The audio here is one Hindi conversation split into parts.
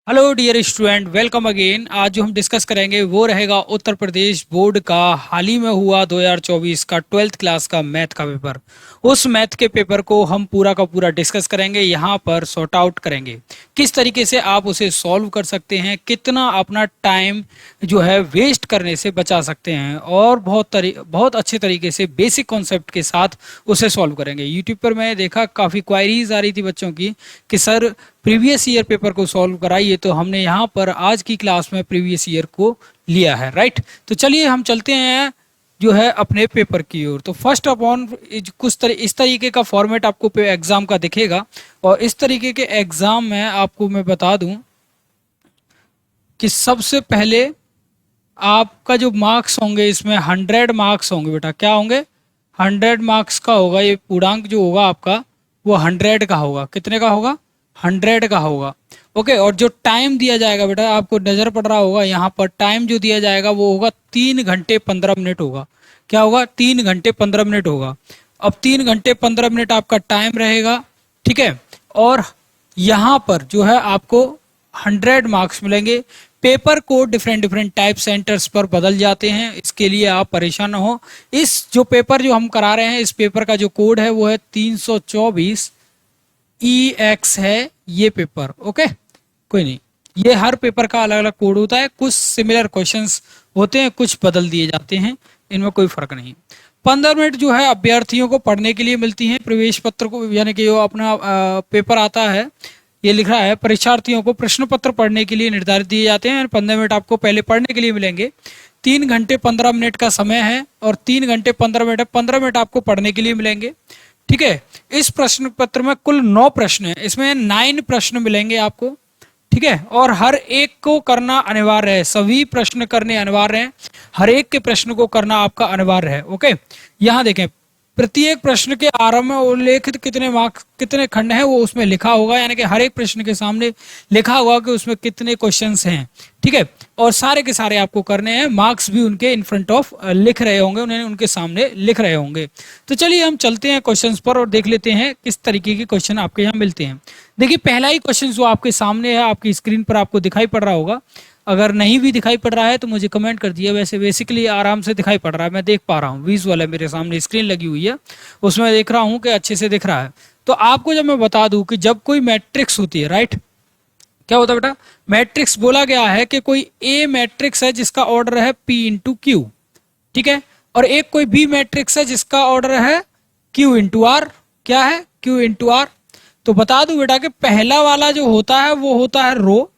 Hello dear student, welcome again. आज जो हम डिस्कस करेंगे वो रहेगा उत्तर प्रदेश बोर्ड का हाल ही में हुआ 2024 का 12th क्लास का मैथ का पेपर। उस मैथ के पेपर को हम पूरा का पूरा डिस्कस करेंगे, यहाँ पर सॉर्ट आउट करेंगे किस तरीके से आप उसे सॉल्व कर सकते हैं, कितना अपना टाइम जो है वेस्ट करने से बचा सकते हैं, और बहुत अच्छे तरीके से बेसिक कॉन्सेप्ट के साथ उसे सॉल्व करेंगे। यूट्यूब पर मैंने देखा काफ़ी क्वायरीज आ रही थी बच्चों की कि सर प्रीवियस ईयर पेपर को सॉल्व कराइए, तो हमने यहाँ पर आज की क्लास में प्रीवियस ईयर को लिया है, राइट। तो चलिए हम चलते हैं जो है अपने पेपर की ओर। तो फर्स्ट अपॉन इस तरीके का फॉर्मेट आपको एग्जाम का दिखेगा, और इस तरीके के एग्जाम में आपको मैं बता दूं कि सबसे पहले आपका जो मार्क्स होंगे इसमें 100 मार्क्स होंगे बेटा। क्या होंगे? 100 मार्क्स का होगा। ये पूर्णांक जो होगा आपका वो 100 का होगा। कितने का होगा? 100 का होगा। ओके। और जो टाइम दिया जाएगा बेटा, आपको नजर पड़ रहा होगा यहाँ पर टाइम जो दिया जाएगा वो होगा 3 घंटे 15 मिनट होगा। क्या होगा? 3 घंटे 15 मिनट होगा। अब 3 घंटे 15 मिनट आपका टाइम रहेगा, ठीक है। और यहाँ पर जो है आपको 100 मार्क्स मिलेंगे। पेपर को डिफरेंट डिफरेंट टाइप सेंटर्स पर बदल जाते हैं, इसके लिए आप परेशान ना हो। इस जो पेपर जो हम करा रहे हैं, इस पेपर का जो कोड है वो है 324 EX है ये पेपर। ओके, कोई नहीं, ये हर पेपर का अलग अलग कोड होता है। कुछ सिमिलर क्वेश्चंस होते हैं, कुछ बदल दिए जाते हैं, इनमें कोई फर्क नहीं। 15 मिनट जो है अभ्यर्थियों को पढ़ने के लिए मिलती हैं। प्रवेश पत्र को यानी कि जो अपना पेपर आता है, ये लिख रहा है परीक्षार्थियों को प्रश्न पत्र पढ़ने के लिए निर्धारित दिए जाते हैं। 15 मिनट आपको पहले पढ़ने के लिए मिलेंगे। 3 घंटे 15 मिनट का समय है, और 3 घंटे 15 मिनट है, 15 मिनट आपको पढ़ने के लिए मिलेंगे, ठीक है। इस प्रश्न पत्र में कुल 9 प्रश्न है, इसमें 9 प्रश्न मिलेंगे आपको, ठीक है। और हर एक को करना अनिवार्य है, सभी प्रश्न करने अनिवार्य हैं, हर एक के प्रश्न को करना आपका अनिवार्य है। ओके, यहाँ देखें प्रत्येक प्रश्न के आरंभ में उल्लेखित कितने मार्क्स कितने खंड हैं वो उसमें लिखा होगा, यानी कि हर एक प्रश्न के सामने लिखा होगा कि उसमें कितने क्वेश्चंस हैं, ठीक है। और सारे के सारे आपको करने हैं, मार्क्स भी उनके इन फ्रंट ऑफ लिख रहे होंगे, उन्हें उनके सामने लिख रहे होंगे। तो चलिए हम चलते हैं क्वेश्चंस पर और देख लेते हैं किस तरीके के क्वेश्चन आपके यहाँ मिलते हैं। देखिए पहला ही क्वेश्चन जो आपके सामने है, आपकी स्क्रीन पर आपको दिखाई पड़ रहा होगा। अगर नहीं भी दिखाई पड़ रहा है तो मुझे कमेंट कर दिया। वैसे बेसिकली आराम से दिखाई पड़ रहा है, मैं देख पा रहा हूँ, विजुअल है, मेरे सामने स्क्रीन लगी हुई है, उसमें देख रहा हूँ कि अच्छे से दिख रहा है। तो आपको जब मैं बता दूं कि जब कोई मैट्रिक्स होती है, राइट, क्या होता है बेटा? मैट्रिक्स बोला गया है कि कोई ए मैट्रिक्स है जिसका ऑर्डर है P इंटू क्यू, ठीक है। और एक कोई बी मैट्रिक्स है जिसका ऑर्डर है Q इंटू आर। क्या है? Q into R. तो बता दूं बेटा कि पहला वाला जो होता है वो होता है रो,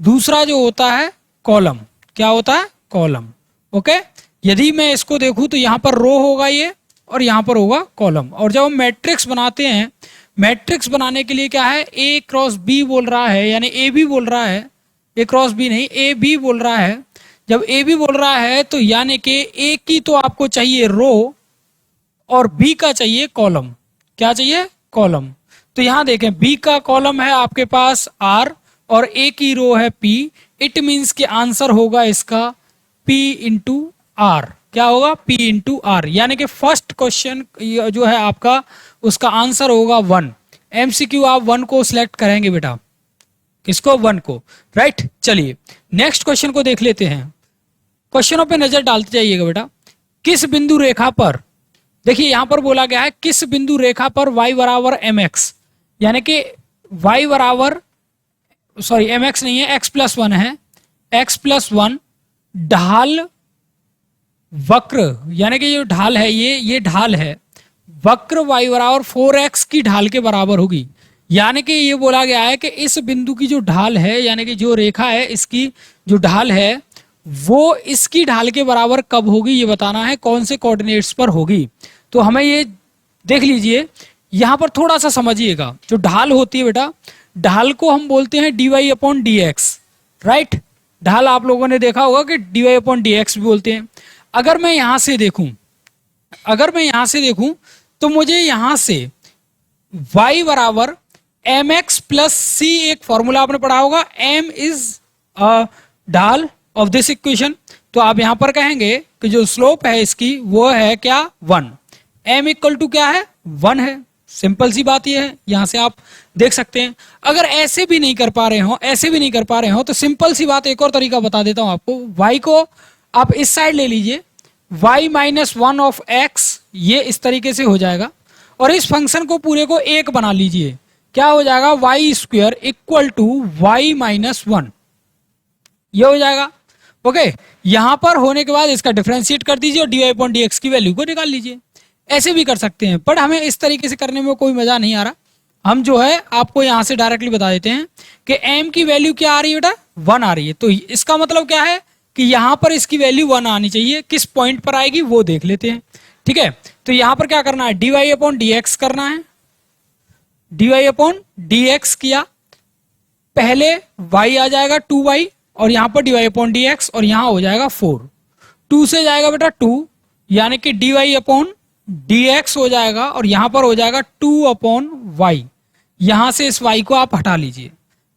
दूसरा जो होता है कॉलम। क्या होता है? कॉलम। ओके, यदि मैं इसको देखूं तो यहां पर रो होगा ये, और यहां पर होगा कॉलम। और जब हम मैट्रिक्स बनाते हैं, मैट्रिक्स बनाने के लिए क्या है, ए क्रॉस बी बोल रहा है, यानी ए बी बोल रहा है, ए क्रॉस बी नहीं, ए बी बोल रहा है। जब ए बी बोल रहा है तो यानी कि ए की तो आपको चाहिए रो और बी का चाहिए कॉलम। क्या चाहिए? कॉलम। तो यहां देखें बी का कॉलम है आपके पास आर और ए की रो है पी। इट मीन्स के आंसर होगा इसका पी इंटू आर। क्या होगा? P into R. यानी कि फर्स्ट क्वेश्चन जो है आपका, उसका आंसर होगा 1। MCQ आप 1 को सिलेक्ट करेंगे बेटा, किसको? 1 को, राइट। चलिए नेक्स्ट क्वेश्चन को देख लेते हैं। क्वेश्चनों पे नजर डालते जाइएगा बेटा। किस बिंदु रेखा पर, देखिए यहां पर बोला गया है किस बिंदु रेखा पर y बराबर mx, यानी कि y बराबर, सॉरी mx नहीं है, x+1 है, x+1 ढाल वक्र, यानी कि ये ढाल है, ये ढाल है, वक्र y बराबर 4x की ढाल के बराबर होगी। यानी कि ये बोला गया है कि इस बिंदु की जो ढाल है, यानी कि जो रेखा है, इसकी जो ढाल है वो इसकी ढाल के बराबर कब होगी, ये बताना है, कौन से कोऑर्डिनेट्स पर होगी। तो हमें ये देख लीजिए, यहां पर थोड़ा सा समझिएगा। जो ढाल होती है बेटा, ढाल को हम बोलते हैं dy/dx, राइट। ढाल आप लोगों ने देखा होगा कि dy/dx भी बोलते हैं। अगर मैं यहां से देखूं तो मुझे यहां से y बराबर mx प्लस c, एक फॉर्मूला आपने पढ़ा होगा, m इज ढाल ऑफ दिस इक्वेशन। तो आप यहां पर कहेंगे कि जो स्लोप है इसकी वो है क्या? 1। m इक्वल टू क्या है? 1 है, सिंपल सी बात ये है, यहां से आप देख सकते हैं। अगर ऐसे भी नहीं कर पा रहे हो, ऐसे भी नहीं कर पा रहे हो, तो सिंपल सी बात एक और तरीका बता देता हूं आपको। y को आप इस साइड ले लीजिए, y minus one of x, ये इस तरीके से हो जाएगा। और इस फंक्शन को पूरे को एक बना लीजिए, क्या हो जाएगा, y square equal to y minus one, ये हो जाएगा। ओके, यहां पर होने के बाद इसका डिफरेंशिएट कर दीजिए और d Y upon D x की वैल्यू को निकाल लीजिए। ऐसे भी कर सकते हैं, बट हमें इस तरीके से करने में कोई मजा नहीं आ रहा। हम जो है आपको यहां से डायरेक्टली बता देते हैं कि m की वैल्यू क्या आ रही है बेटा, 1 आ रही है। तो इसका मतलब क्या है कि यहां पर इसकी वैल्यू 1 आनी चाहिए। किस पॉइंट पर आएगी वो देख लेते हैं। ठीक है, तो यहां पर क्या करना है, d Y upon D x करना है। D Y upon D x किया, पहले y आ जाएगा 2y, और यहां पर d Y upon D x, और यहां हो जाएगा 4, 2 से जाएगा बेटा 2, यानी कि d Y upon D x हो जाएगा, और यहां पर हो जाएगा 2 अपॉन वाई। यहां से इस y को आप हटा लीजिए,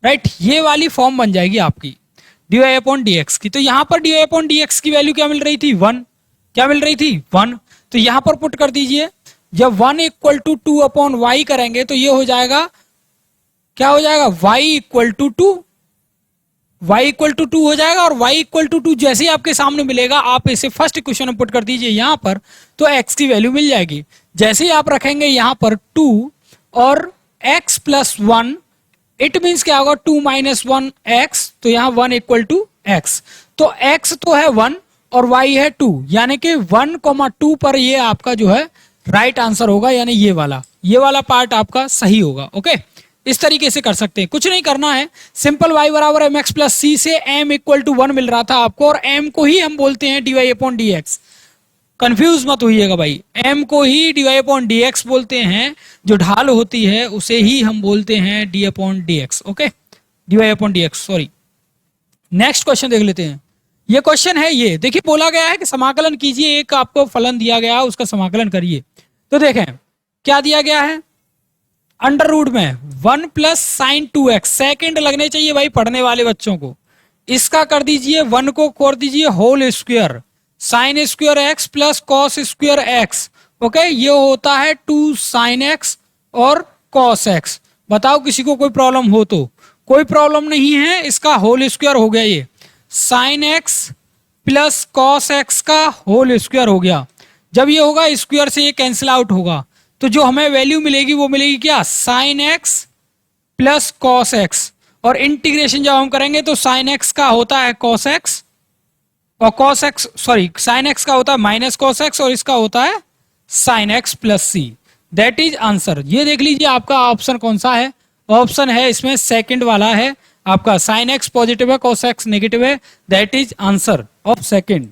राइट, ये वाली फॉर्म बन जाएगी आपकी d Y upon D x की। तो यहां पर d Y upon D x की वैल्यू क्या मिल रही थी, 1, क्या मिल रही थी, 1। तो यहां पर पुट कर दीजिए, जब 1 इक्वल टू 2 अपॉन वाई करेंगे तो ये हो जाएगा, क्या हो जाएगा, y equal to 2, y equal to 2 हो जाएगा। और y इक्वल टू 2 जैसे ही आपके सामने मिलेगा, आप इसे फर्स्ट इक्वेशन में पुट कर दीजिए यहां पर, तो x की वैल्यू मिल जाएगी। जैसे ही आप रखेंगे यहां पर 2 और x प्लस 1, इट मीन्स क्या होगा, 2 माइनस 1 x, तो यहां 1 इक्वल टू x। तो x तो है 1 और y है 2, यानी कि 1,2 पर ये आपका जो है राइट आंसर होगा, यानी ये वाला पार्ट आपका सही होगा। ओके, इस तरीके से कर सकते हैं, कुछ नहीं करना है, सिंपल y बराबर एम एक्स प्लस सी से m इक्वल टू 1 मिल रहा था आपको, और m को ही हम बोलते हैं D Y upon D X. Confuse मत होइएगा भाई, m को ही D Y upon D X बोलते हैं, जो ढाल होती है उसे ही हम बोलते हैं d upon D x. Okay, d Y upon D x, sorry. Next question देख लेते हैं। ये क्वेश्चन है, ये देखिए बोला गया है कि समाकलन कीजिए, एक आपको फलन दिया गया है उसका समाकलन करिए। तो देखें क्या दिया गया है, अंडर रूट में 1 प्लस साइन 2x, सेकेंड लगने चाहिए भाई पढ़ने वाले बच्चों को। इसका कर दीजिए 1 को कर दीजिए whole square, sine square x plus cos square x। Okay, ये होता है 2 साइन x और कॉस x। बताओ किसी को कोई प्रॉब्लम हो तो, कोई प्रॉब्लम नहीं है, इसका होल स्क्वायर हो गया, ये sine x plus cos x का होल स्क्वायर हो गया। जब ये होगा स्क्वायर से ये कैंसिल आउट होगा, तो जो हमें वैल्यू मिलेगी वो मिलेगी क्या, sine x plus cos x। और इंटीग्रेशन जब हम करेंगे तो साइन x का होता है कॉस x, और cos x, sorry, sine x का होता है माइनस कॉस x, और इसका होता है sine x plus C. That is answer. ये देख लीजिए आपका ऑप्शन कौन सा है, ऑप्शन है इसमें सेकंड वाला है आपका, साइन x पॉजिटिव है, कॉस x नेगेटिव है। That is answer of second.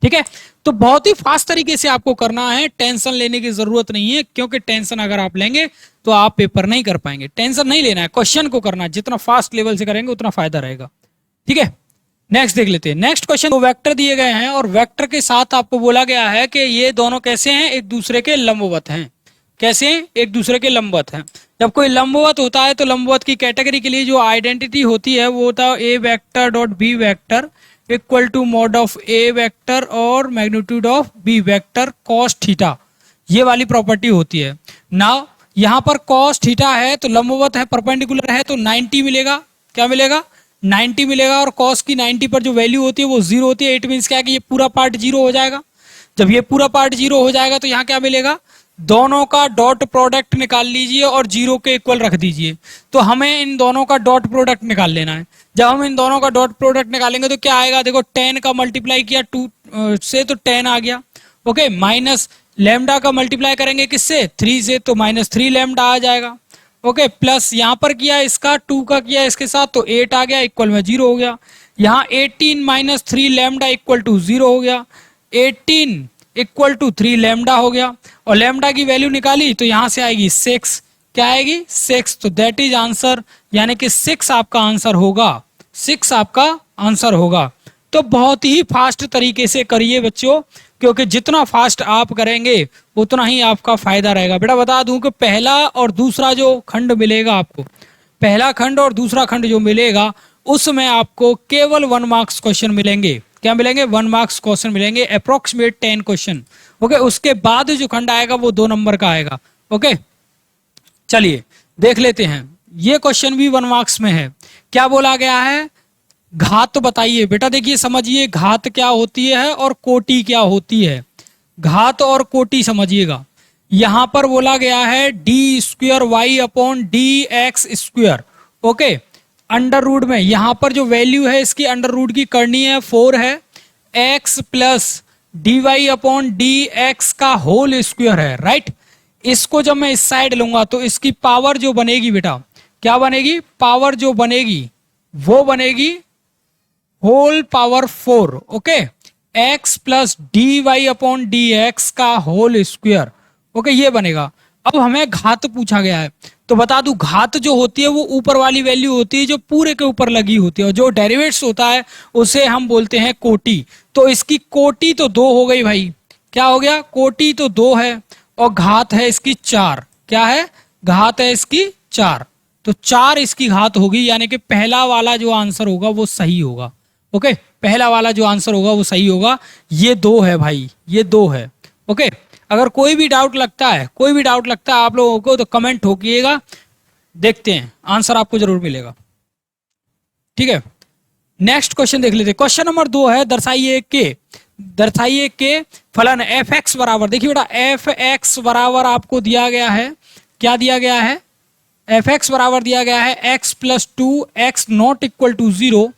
ठीक है, तो बहुत ही फास्ट तरीके से आपको करना है, टेंशन लेने की जरूरत नहीं है, क्योंकि टेंशन अगर आप लेंगे तो आप पेपर नहीं कर पाएंगे। टेंशन नहीं लेना है, क्वेश्चन को करना है, जितना फास्ट लेवल से करेंगे उतना फायदा रहेगा। ठीक है, नेक्स्ट देख लेते हैं। नेक्स्ट क्वेश्चन, दो वेक्टर दिए गए हैं और वेक्टर के साथ आपको बोला गया है कि ये दोनों कैसे हैं, एक दूसरे के लंबवत हैं। कैसे, एक दूसरे के लंबवत हैं। जब कोई लंबवत होता है तो लंबवत की कैटेगरी के लिए जो आइडेंटिटी होती है वो होता है A vector dot B vector equal to mod of A vector और magnitude of B vector cos theta. ये वाली प्रॉपर्टी होती है। नाउ यहाँ पर कॉस थीटा है तो लंबवत है, परपेंडिकुलर है, तो 90 मिलेगा। क्या मिलेगा, 90 मिलेगा। और कॉस की 90 पर जो वैल्यू होती है वो 0 होती है। इट मीन्स क्या है कि ये पूरा पार्ट 0 हो जाएगा। जब ये पूरा पार्ट 0 हो जाएगा तो यहाँ क्या मिलेगा, दोनों का डॉट प्रोडक्ट निकाल लीजिए और 0 के इक्वल रख दीजिए। तो हमें इन दोनों का डॉट प्रोडक्ट निकाल लेना है। जब हम इन दोनों का डॉट प्रोडक्ट निकालेंगे तो क्या आएगा, देखो 10 का मल्टीप्लाई किया 2 से तो 10 आ गया। ओके, माइनस लैम्डा का मल्टीप्लाई करेंगे किससे, 3 से, तो -3 लैम्डा आ जाएगा। ओके, प्लस यहाँ पर किया इसका 2 का किया इसके साथ तो 8 आ गया, इक्वल में 0 हो गया। यहाँ 18 - 3 लैम्डा इक्वल टू 0 हो गया। 18 इक्वल टू 3 लैम्डा हो गया। और लैम्डा की वैल्यू निकाली तो यहाँ से आएगी 6। क्या आएगी, 6। तो दैट इज आंसर, यानी कि 6 आपका आंसर होगा। 6 आपका आंसर होगा। तो बहुत ही फास्ट तरीके से करिए बच्चों, क्योंकि जितना फास्ट आप करेंगे उतना ही आपका फायदा रहेगा। बेटा बता दूं कि पहला और दूसरा जो खंड मिलेगा आपको, पहला खंड और दूसरा खंड जो मिलेगा उसमें आपको केवल 1 मार्क्स क्वेश्चन मिलेंगे। क्या मिलेंगे, 1 मार्क्स क्वेश्चन मिलेंगे, अप्रोक्सीमेट 10 क्वेश्चन। ओके, उसके बाद जो खंड आएगा वो 2 नंबर का आएगा। ओके, चलिए देख लेते हैं, ये क्वेश्चन भी 1 मार्क्स में है। क्या बोला गया है, घात बताइए बेटा। देखिए समझिए घात क्या होती है और कोटि क्या होती है। घात और कोटि समझिएगा। यहां पर बोला गया है d square y upon D x square. Okay, under root में यहां पर जो वैल्यू है इसकी अंडर रूट की करनी है 4 है, x plus d Y upon D x का होल स्क्वायर है, राइट। इसको जब मैं इस साइड लूंगा तो इसकी पावर जो बनेगी बेटा, क्या बनेगी, पावर जो बनेगी वो बनेगी whole power 4। Okay, x plus d Y upon D x का होल स्क्वायर। ओके, ये बनेगा। अब हमें घात पूछा गया है, तो बता दूं घात जो होती है वो ऊपर वाली वैल्यू होती है जो पूरे के ऊपर लगी होती है, और जो डेरिवेट्स होता है उसे हम बोलते हैं कोटि। तो इसकी कोटि तो 2 हो गई भाई, क्या हो गया, कोटि तो 2 है, और घात है इसकी 4। क्या है, घात है इसकी 4, तो 4 इसकी घात होगी, यानी कि पहला वाला जो आंसर होगा वो सही होगा। ओके, पहला वाला जो आंसर होगा वो सही होगा। ये 2 है भाई, ये 2 है। ओके, अगर कोई भी डाउट लगता है, कोई भी डाउट लगता है आप लोगों को तो कमेंट ठोकिएगा, देखते हैं आंसर आपको जरूर मिलेगा। ठीक है, नेक्स्ट क्वेश्चन देख लेते हैं। क्वेश्चन नंबर 2 है, दर्शाइए के फलन एफ एक्स बराबर। देखिए बेटा एफ एक्स बराबर आपको दिया गया है, क्या दिया गया है, एफ एक्स बराबर दिया गया है x plus 2 x not equal to 0,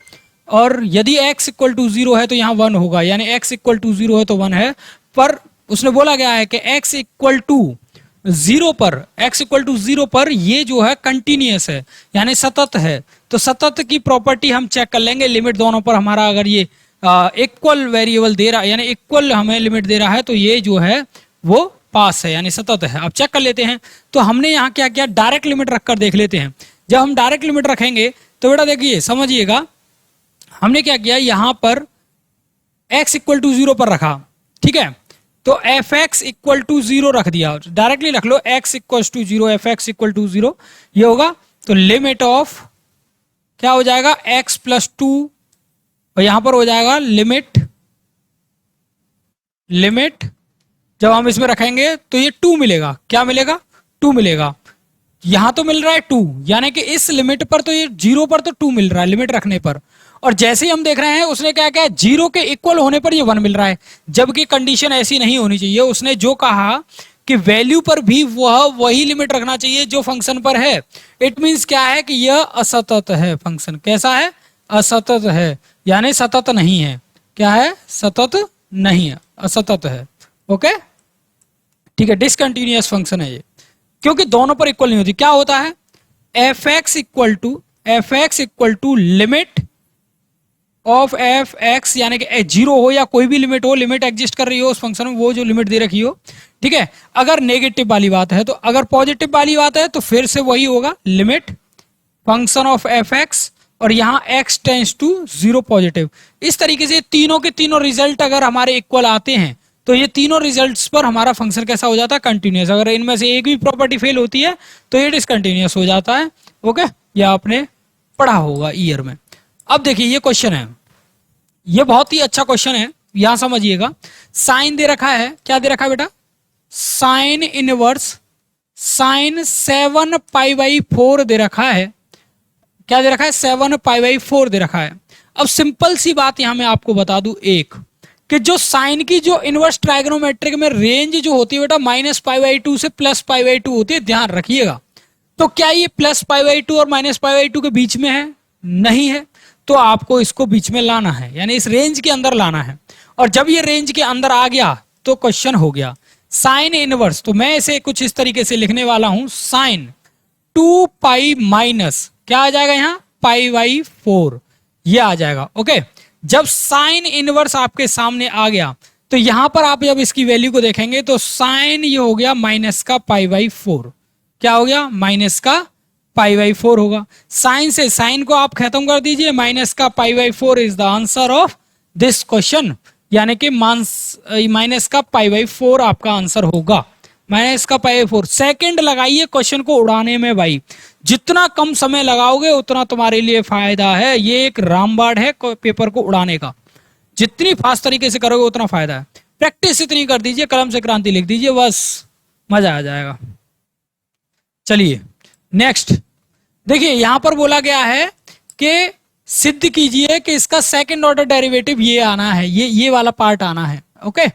और यदि x इक्वल टू 0 है तो यहाँ 1 होगा, यानी x इक्वल टू 0 है तो 1 है। पर उसने बोला गया है कि x इक्वल टू 0 पर ये जो है कंटिन्यूअस है, यानी सतत है। तो सतत की प्रॉपर्टी हम चेक कर लेंगे, लिमिट दोनों पर हमारा अगर ये इक्वल वेरिएबल दे रहा है, यानी इक्वल हमें लिमिट दे रहा है, तो ये जो है वो पास है, यानी सतत है। अब चेक कर लेते हैं। तो हमने यहाँ क्या किया, डायरेक्ट लिमिट रखकर देख लेते हैं। जब हम डायरेक्ट लिमिट रखेंगे तो बेटा देखिए समझिएगा, हमने क्या किया, यहां पर x इक्वल टू 0 पर रखा, ठीक है, तो एफ एक्स इक्वल टू 0 रख दिया, डायरेक्टली रख लो x equal to 0, f x equal to 0 ये होगा। तो लिमिट ऑफ क्या हो जाएगा, x प्लस 2, और यहां पर हो जाएगा लिमिट जब हम इसमें रखेंगे तो ये 2 मिलेगा। क्या मिलेगा, 2 मिलेगा। यहां तो मिल रहा है 2, यानी कि इस लिमिट पर तो ये 0 पर तो 2 मिल रहा है लिमिट रखने पर, और जैसे ही हम देख रहे हैं उसने क्या क्या 0 के इक्वल होने पर ये 1 मिल रहा है, जबकि कंडीशन ऐसी नहीं होनी चाहिए। उसने जो कहा कि वैल्यू पर भी वही लिमिट रखना चाहिए जो फंक्शन पर है। इट मींस क्या है कि यह असतत है, फंक्शन कैसा है, असतत है, यानी सतत नहीं है। क्या है, सतत नहीं है, असतत है। ओके, ठीक है, डिसकंटिन्यूअस फंक्शन है ये, क्योंकि दोनों पर इक्वल नहीं होती। क्या होता है, f x equal to limit of f x, यानी कि 0 हो या कोई भी लिमिट हो, लिमिट एग्जिस्ट कर रही हो उस फंक्शन में, वो जो लिमिट दे रखी हो, ठीक है। अगर नेगेटिव वाली बात है तो, अगर पॉजिटिव वाली बात है तो फिर से वही होगा, limit function of f x, और यहां x टेंस टू 0 पॉजिटिव। इस तरीके से तीनों के तीनों रिजल्ट अगर हमारे इक्वल आते हैं तो ये तीनों रिजल्ट्स पर हमारा फंक्शन कैसा हो जाता है, कंटिन्यूअस। अगर इनमें से एक भी प्रॉपर्टी फेल होती है तो ये डिसकंटिन्यूअस हो जाता है। ओके, ये आपने पढ़ा होगा ईयर में। अब देखिए ये क्वेश्चन है, ये बहुत ही अच्छा क्वेश्चन है, यहां समझिएगा। साइन दे रखा है, क्या दे रखा है बेटा, sine inverse sine 7 pi by 4 दे रखा है। क्या दे रखा है, 7 पाई बाई 4 दे रखा है। अब सिंपल सी बात यहां मैं आपको बता दूं एक, कि जो साइन की जो इनवर्स ट्राइगोनोमेट्रिक में रेंज जो होती है बेटा माइनस पाई बाई 2 से प्लस पाई बाई 2 होती है, ध्यान रखिएगा। तो क्या ये प्लस पाई बाई 2 और माइनस पाई बाई 2 के बीच में है, नहीं है, तो आपको इसको बीच में लाना है, यानी इस रेंज के अंदर लाना है। और जब ये रेंज के अंदर आ गया तो क्वेश्चन हो गया साइन इनवर्स। तो मैं इसे कुछ इस तरीके से लिखने वाला हूं, साइन 2 पाई माइनस क्या आ जाएगा यहां, पाई बाई 4 ये आ जाएगा। ओके, जब साइन इनवर्स आपके सामने आ गया तो यहां पर आप जब इसकी वैल्यू को देखेंगे तो साइन ये हो गया माइनस का पाई बाई 4, क्या हो गया, माइनस का पाई बाई 4 होगा। साइन से साइन को आप खत्म कर दीजिए, माइनस का pi by 4 is the answer of this question, यानी कि माइनस का पाई बाई 4 आपका आंसर होगा, माइनस का पाई बाई 4। सेकंड लगाइए क्वेश्चन को उड़ाने में भाई, जितना कम समय लगाओगे उतना तुम्हारे लिए फायदा है। ये एक रामबाण है पेपर को उड़ाने का, जितनी फास्ट तरीके से करोगे उतना फायदा है। प्रैक्टिस इतनी कर दीजिए, कलम से क्रांति लिख दीजिए, बस मजा आ जाएगा। चलिए नेक्स्ट देखिए, यहां पर बोला गया है कि सिद्ध कीजिए कि इसका सेकंड ऑर्डर डेरिवेटिव ये आना है, ये वाला पार्ट आना है। ओके,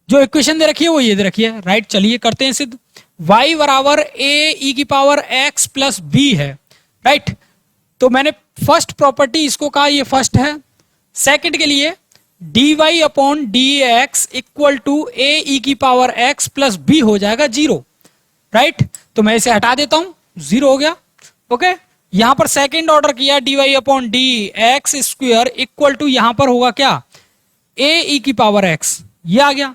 जो इक्वेशन दे रखी है वो ये दे रखी है, राइट। चलिए करते हैं सिद्ध। y बराबर a e की पावर x प्लस बी है, राइट। तो मैंने फर्स्ट प्रॉपर्टी इसको कहा, ये फर्स्ट है। सेकंड के लिए dy upon D x equal to a e की पावर x प्लस बी हो जाएगा 0, राइट। तो मैं इसे हटा देता हूं, 0 हो गया। ओके, यहां पर सेकंड ऑर्डर किया, dy upon D x square equal to यहां पर होगा क्या, a e की पावर x, ये आ गया।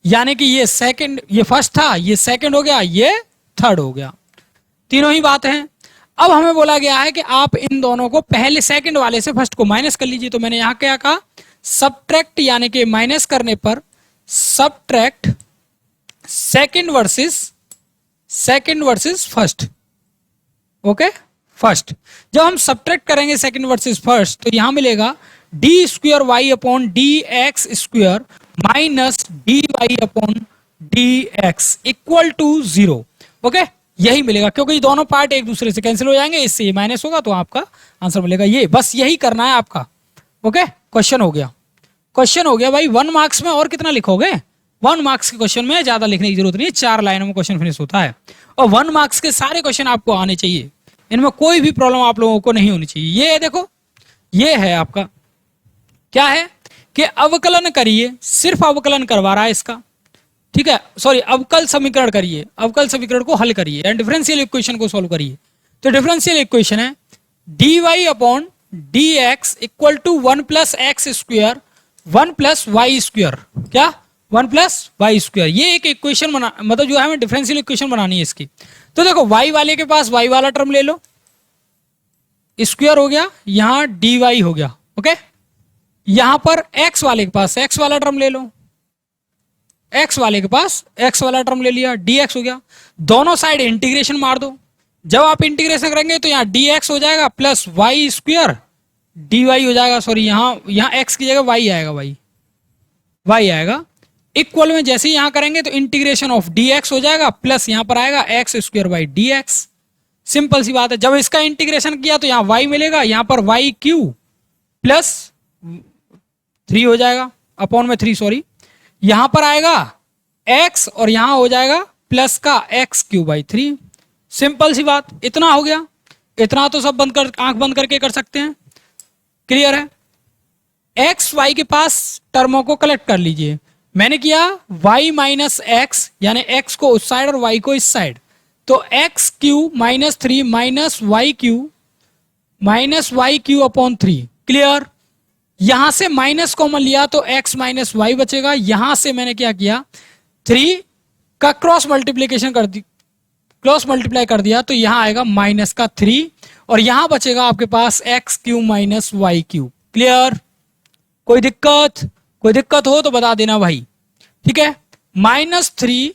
यानी कि ये सेकंड, ये फर्स्ट था, ये सेकंड हो गया, ये थर्ड हो गया। तीनों ही बात है। अब हमें बोला गया है कि आप इन दोनों को पहले सेकंड वाले से फर्स्ट को माइनस कर लीजिए। तो मैंने यहां क्या कहा, सबट्रैक्ट, यानी कि माइनस करने पर subtract second versus first. Okay, first जब हम सबट्रैक्ट करेंगे सेकंड वर्सेस फर्स्ट, तो यहां मिलेगा d square y upon D x square minus d Y upon D x equal to 0। Okay, यही मिलेगा, क्योंकि दोनों पार्ट एक दूसरे से कैंसिल हो जाएंगे, इससे ये माइनस होगा, तो आपका आंसर मिलेगा ये। बस यही करना है आपका। ओके, क्वेश्चन हो गया, क्वेश्चन हो गया भाई। 1 मार्क्स में और कितना लिखोगे, 1 मार्क्स के क्वेश्चन में ज्यादा लिखने की जरूरत नहीं है, 4 लाइनों में क्वेश्चन फिनिश होता है। और 1 मार्क्स के सारे क्वेश्चन आपको आने चाहिए, इनमें कोई भी प्रॉब्लम आप लोगों को नहीं होनी चाहिए। ये देखो, ये है आपका, क्या है कि अवकलन करिए, सिर्फ अवकलन करवा रहा है इसका, ठीक है। सॉरी, अवकल समीकरण करिए, अवकल समीकरण को हल करिए एंड डिफरेंशियल इक्वेशन को सॉल्व करिए। तो डिफरेंशियल इक्वेशन है d Y upon D x equal to 1 plus x square 1 plus y square, क्या 1 प्लस वाई स्क्वायर। ये एक इक्वेशन बना, मतलब जो है हमें डिफरेंशियल इक्वेशन बनानी है इसकी। तो देखो, वाई वाले के पास वाई वाला टर्म ले लो, स्क्वायर हो गया, यहां डी वाई हो गया। ओके, यहां पर x वाले के पास x वाला टर्म ले लो, x वाले के पास x वाला टर्म ले लिया, dx हो गया। दोनों साइड इंटीग्रेशन मार दो। जब आप इंटीग्रेशन करेंगे तो यहां dx हो जाएगा प्लस वाई स्क्वायर dy हो जाएगा। सॉरी, यहां x की जगह y आएगा, y आएगा। इक्वल में जैसे ही यहां करेंगे तो इंटीग्रेशन ऑफ dx हो जाएगा प्लस यहां पर आएगा x square by dx। Simple सी बात है। जब इसका इंटीग्रेशन किया तो यहां y मिलेगा, यहां पर वाई क्यू प्लस 3 हो जाएगा, अपॉन में 3, सॉरी, यहां पर आएगा x और यहां हो जाएगा प्लस का x क्यू बाई 3। सिंपल सी बात, इतना हो गया। इतना तो सब आंख बंद करके कर सकते हैं, क्लियर है। x y के पास टर्मों को कलेक्ट कर लीजिए। मैंने किया y माइनस एक्स, यानी x को उस साइड और y को इस साइड, तो x Q minus 3 minus Y Q upon 3, clear. यहां से माइनस कॉमन लिया तो x माइनस वाई बचेगा। यहां से मैंने क्या किया, 3 का क्रॉस मल्टीप्लाई कर दिया, तो यहां आएगा माइनस का 3 और यहां बचेगा आपके पास X Q minus Y Q, clear. कोई दिक्कत हो तो बता देना भाई, ठीक है। -3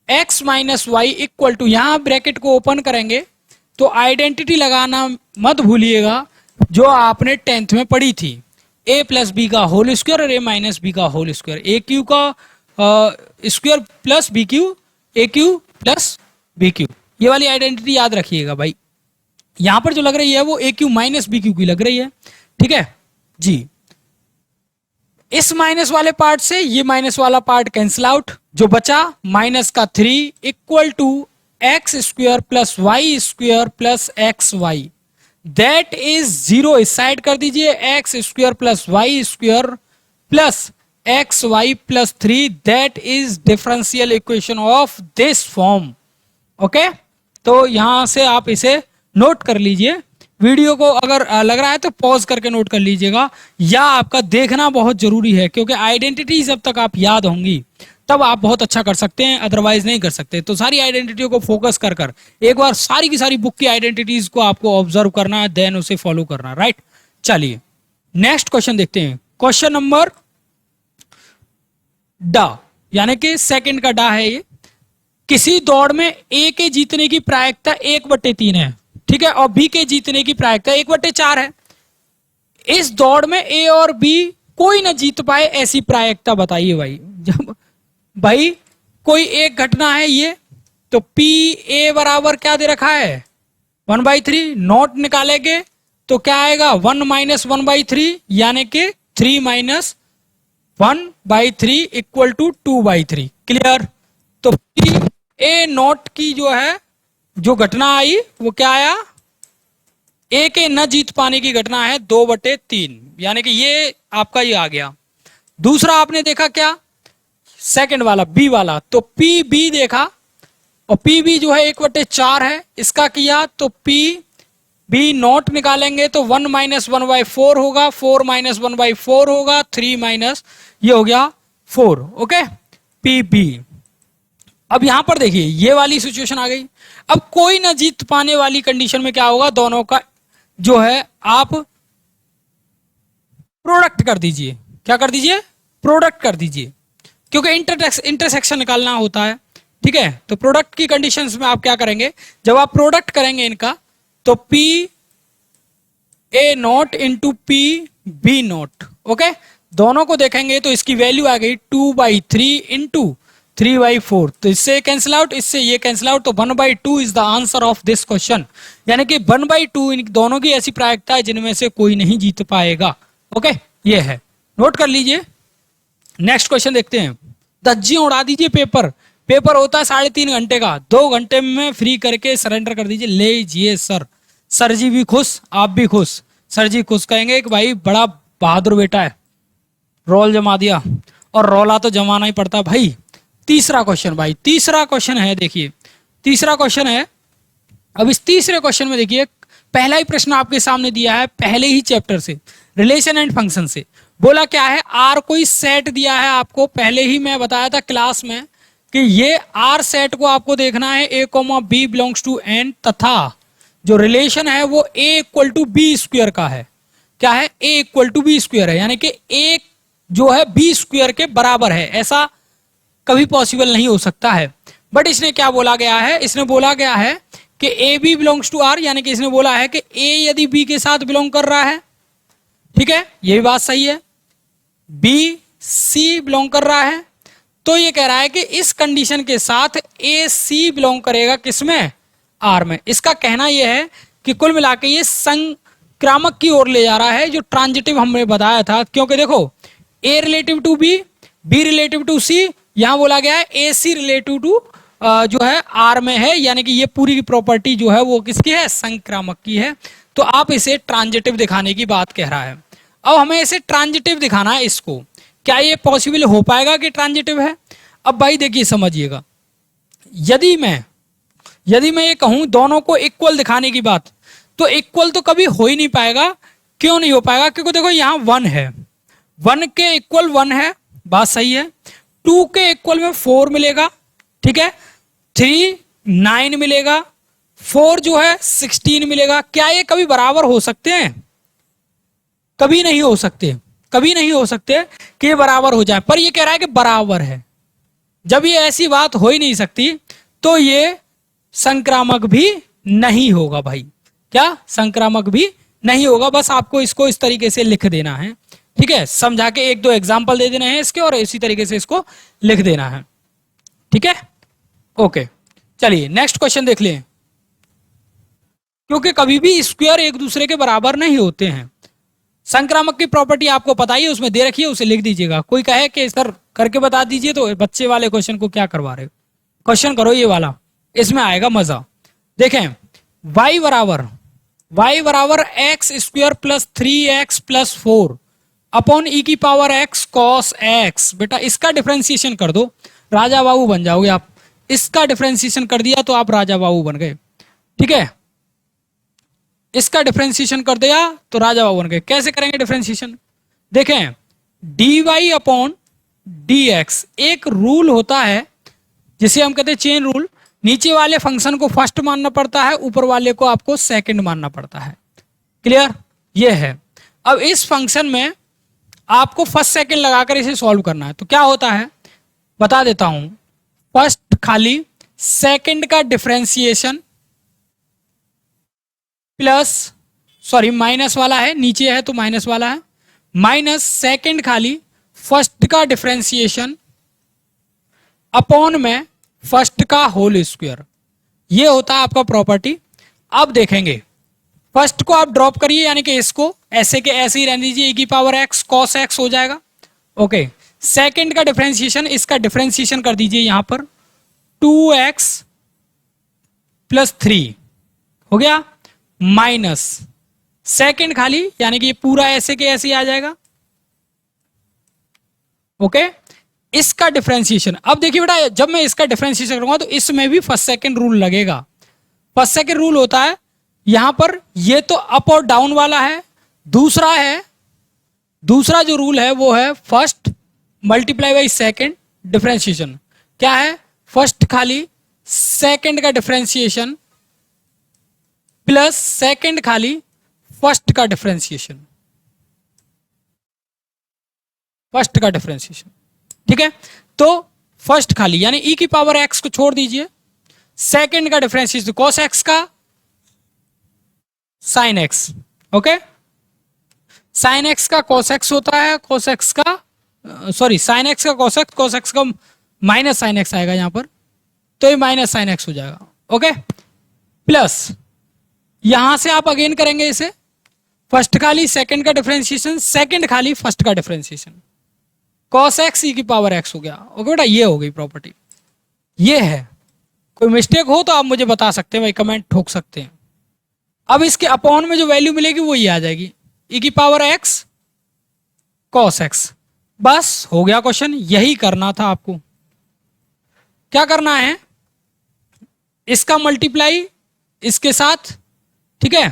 x minus y equal to, यहां ब्रैकेट को ओपन करेंगे तो आइडेंटिटी लगाना मत भूलिएगा जो आपने 10th में पढ़ी थी, a प्लस बी का होल स्क्वायर और a माइनस बी का होल स्क्वायर, ए क्यू का स्क्वायर प्लस बी क्यू, ए क्यू प्लस बी क्यू। ये वाली आइडेंटिटी याद रखिएगा भाई। यहां पर जो लग रही है वो ए क्यू माइनस बी क्यू की लग रही है, ठीक है जी। इस माइनस वाले पार्ट से ये माइनस वाला पार्ट कैंसिल आउट, जो बचा माइनस का 3 equal to x square plus y square plus x y, that is 0। इस साइड कर दीजिए, x square plus y square plus x y plus 3, that is differential equation of this form. Okay, तो यहां से आप इसे नोट कर लीजिए। वीडियो को अगर लग रहा है तो पॉज करके नोट कर लीजिएगा, या आपका देखना बहुत जरूरी है, क्योंकि आइडेंटिटी जब तक आप याद होंगी तब आप बहुत अच्छा कर सकते हैं, अदरवाइज नहीं कर सकते। तो सारी आइडेंटिटियों को फोकस कर एक बार सारी की सारी बुक की आइडेंटिटीज को आपको ऑब्जर्व करना है, देन उसे फॉलो करना, राइट। चलिए नेक्स्ट क्वेश्चन देखते हैं। क्वेश्चन नंबर डा, यानी कि सेकंड का डा है ये। किसी दौड़ में ए के जीतने की प्रायिकता 1/3 है, ठीक है, और बी के जीतने की प्रायिकता 1/4 है। इस दौड़ में ए और बी कोई ना जीत पाए, ऐसी प्रायिकता बताइए भाई। जब भाई कोई एक घटना है ये, तो पी ए बराबर क्या दे रखा है 1/3, नोट निकालेंगे तो क्या आएगा 1 - 1/3 यानी कि 3 - 1/3 इक्वल टू 2/3। क्लियर। तो पी ए नोट की जो है जो घटना आई वो क्या आया, ए के न जीत पाने की घटना है 2/3, यानी कि ये आपका ये आ गया। दूसरा आपने देखा क्या, सेकंड वाला बी वाला, तो पी बी देखा और पी बी जो है 1/4 है, इसका किया तो पी बी नोट निकालेंगे तो 1 - 1/4 होगा, 4 - 1/4 होगा, 3 माइनस ये हो गया 4। Okay, P B. अब यहां पर देखिए ये वाली सिचुएशन आ गई। अब कोई ना जीत पाने वाली कंडीशन में क्या होगा, दोनों का जो है आप प्रोडक्ट कर दीजिए। क्या कर दीजिए, प्रोडक्ट कर दीजिए, क्योंकि इंटरसेक्शन निकालना होता है। ठीक है, तो प्रोडक्ट की कंडीशंस में आप क्या करेंगे, जब आप प्रोडक्ट करेंगे इनका तो P A not into P B not. Okay, दोनों को देखेंगे तो इसकी वैल्यू आ गई 2/3 इंटू 3/4, तो इससे कैंसिल आउट, इससे ये कैंसिल आउट, तो 1/2 is the answer of this question. यानी कि 1/2 इन दोनों की ऐसी प्रायिकता है जिनमें से कोई नहीं जीत पाएगा। ओके, ये है, नोट कर लीजिए। नेक्स्ट क्वेश्चन देखते हैं। धज्जियां उड़ा दीजिए पेपर। पेपर होता है 3.5 घंटे का, 2 घंटे में फ्री करके सरेंडर कर दीजिए। ले सर, सर जी भी खुश, आप भी खुश। सर जी खुश कहेंगे कि भाई बड़ा बहादुर बेटा है, रोल जमा दिया, और रोला तो जमाना ही पड़ता भाई। तीसरा क्वेश्चन भाई, तीसरा क्वेश्चन है, देखिए तीसरा क्वेश्चन है। अब इस तीसरे क्वेश्चन में देखिए पहला ही प्रश्न आपके सामने दिया है, पहले ही चैप्टर से, रिलेशन एंड फंक्शन से। बोला क्या है, आर कोई सेट दिया है आपको, पहले ही मैं बताया था क्लास में कि ये आर सेट को आपको देखना है A comma B belongs to N, तथा जो रिलेशन है वो A equal to B square का है। क्या है, A equal to B square है, यानी कि ए जो है बी स्क्वायर के बराबर है। ऐसा कभी पॉसिबल नहीं हो सकता है। बट इसने क्या बोला गया है, इसने बोला गया है कि A B belongs to R, यानी कि इसने बोला है कि ए यदि बी के साथ बिलोंग कर रहा है, ठीक है, ये भी बात सही है, बी सी बिलोंग कर रहा है, तो ये कह रहा है कि इस कंडीशन के साथ ए सी बिलोंग करेगा किसमें, आर में। इसका कहना यह है कि कुल मिला के ये संक्रामक की ओर ले जा रहा है, जो ट्रांजिटिव हमने बताया था। क्योंकि देखो A relative to B, B relative to C, यहां बोला गया है ए सी रिलेटिव टू जो है आर में है, यानी कि ये पूरी की प्रॉपर्टी जो है वो किसकी है, संक्रामक की है। तो आप इसे ट्रांजिटिव दिखाने की बात कह रहा है। अब हमें इसे ट्रांजिटिव दिखाना है इसको, क्या ये पॉसिबल हो पाएगा कि ट्रांजिटिव है। अब भाई देखिए समझिएगा, यदि मैं ये कहूं दोनों को इक्वल दिखाने की बात, तो इक्वल तो कभी हो ही नहीं पाएगा। क्यों नहीं हो पाएगा, क्योंकि देखो यहां 1 है, 1 के इक्वल 1 है, बात सही है। 2 के इक्वल में 4 मिलेगा, ठीक है, 3 9 मिलेगा, 4 जो है 16 मिलेगा। क्या ये कभी बराबर हो सकते हैं, कभी नहीं हो सकते, कभी नहीं हो सकते कि ये बराबर हो जाए। पर ये कह रहा है कि बराबर है, जब ये ऐसी बात हो ही नहीं सकती तो ये संक्रामक भी नहीं होगा भाई। क्या संक्रामक भी नहीं होगा, बस आपको इसको इस तरीके से लिख देना है, ठीक है, समझा के 1-2 एग्जाम्पल दे देने हैं इसके, और इसी तरीके से इसको लिख देना है, ठीक है। ओके, चलिए नेक्स्ट क्वेश्चन देख लें। क्योंकि कभी भी स्क्वायर एक दूसरे के बराबर नहीं होते हैं। संक्रामक की प्रॉपर्टी आपको पता ही है, उसमें दे रखी है, उसे लिख दीजिएगा। कोई कहे कि सर करके बता दीजिए, तो बच्चे वाले क्वेश्चन को क्या करवा रहे हो, क्वेश्चन करो ये वाला, इसमें आएगा मजा। देखें y बराबर X square plus 3x plus 4 upon E की पावर x कॉस x। बेटा इसका डिफरेंशिएशन कर दो, राजा बाबू बन जाओगे आप। इसका डिफरेंशिएशन कर दिया तो आप राजा बाबू बन गए, ठीक है। इसका डिफरेंशिएशन कर दिया तो राजा बाबू बन गए। कैसे करेंगे डिफरेंशिएशन, देखें dy अपॉन dx, एक रूल होता है जिसे हम कहते हैं चेन रूल। नीचे वाले फंक्शन को फर्स्ट मानना पड़ता है, ऊपर वाले को आपको सेकंड मानना पड़ता है। क्लियर, ये है। अब इस फंक्शन में आपको फर्स्ट सेकंड लगाकर इसे सॉल्व करना है। तो क्या होता है बता देता हूं, फर्स्ट खाली सेकंड का डिफरेंशिएशन प्लस, सॉरी माइनस वाला है, नीचे है तो माइनस वाला है, माइनस सेकंड खाली फर्स्ट का डिफरेंशिएशन अपॉन में फर्स्ट का होल स्क्वायर, ये होता है आपका प्रॉपर्टी। अब देखेंगे फर्स्ट को आप ड्रॉप करिए, यानी कि इसको ऐसे के ऐसे ही रहने दीजिए, e की पावर x cos x हो जाएगा। ओके, सेकंड का डिफरेंशिएशन, इसका डिफरेंशिएशन कर दीजिए यहां पर 2x प्लस 3 हो गया, माइनस सेकंड खाली, यानी कि ये पूरा ऐसे के ऐसे ही आ जाएगा। ओके, इसका डिफरेंशिएशन, अब देखिए बेटा जब मैं इसका डिफरेंशिएशन करूंगा तो इसमें भी फर्स्ट सेकंड रूल लगेगा। फर्स्ट सेकंड रूल होता है यहां पर, ये तो अप और डाउन वाला है, दूसरा जो रूल है वो है first multiply by second differentiation. क्या है? फर्स्ट खाली सेकंड का डिफरेंशिएशन प्लस सेकंड खाली फर्स्ट का डिफरेंशिएशन, फर्स्ट का डिफरेंशिएशन। ठीक है, तो फर्स्ट खाली यानी e की पावर x को छोड़ दीजिए, सेकंड का डिफरेंशिएशन cos x का sin x। Okay, sin x का cos x होता है, cos x का सॉरी sin x का cos x का माइनस sin x आएगा यहां पर, तो ये माइनस sin x हो जाएगा। ओके, प्लस यहां से आप अगेन करेंगे इसे, फर्स्ट खाली सेकंड का डिफरेंशिएशन, सेकंड खाली फर्स्ट का डिफरेंशिएशन, cos x e की पावर x हो गया। ओके बेटा, ये हो गई प्रॉपर्टी, ये है। कोई मिस्टेक हो तो आप मुझे बता सकते हैं भाई, कमेंट ठोक सकते हैं। अब इसके अपॉन में जो वैल्यू मिलेगी वो ये आ जाएगी, e की पावर x cos x। बस हो गया क्वेश्चन, यही करना था आपको। क्या करना है? इसका मल्टीप्लाई इसके साथ, ठीक है।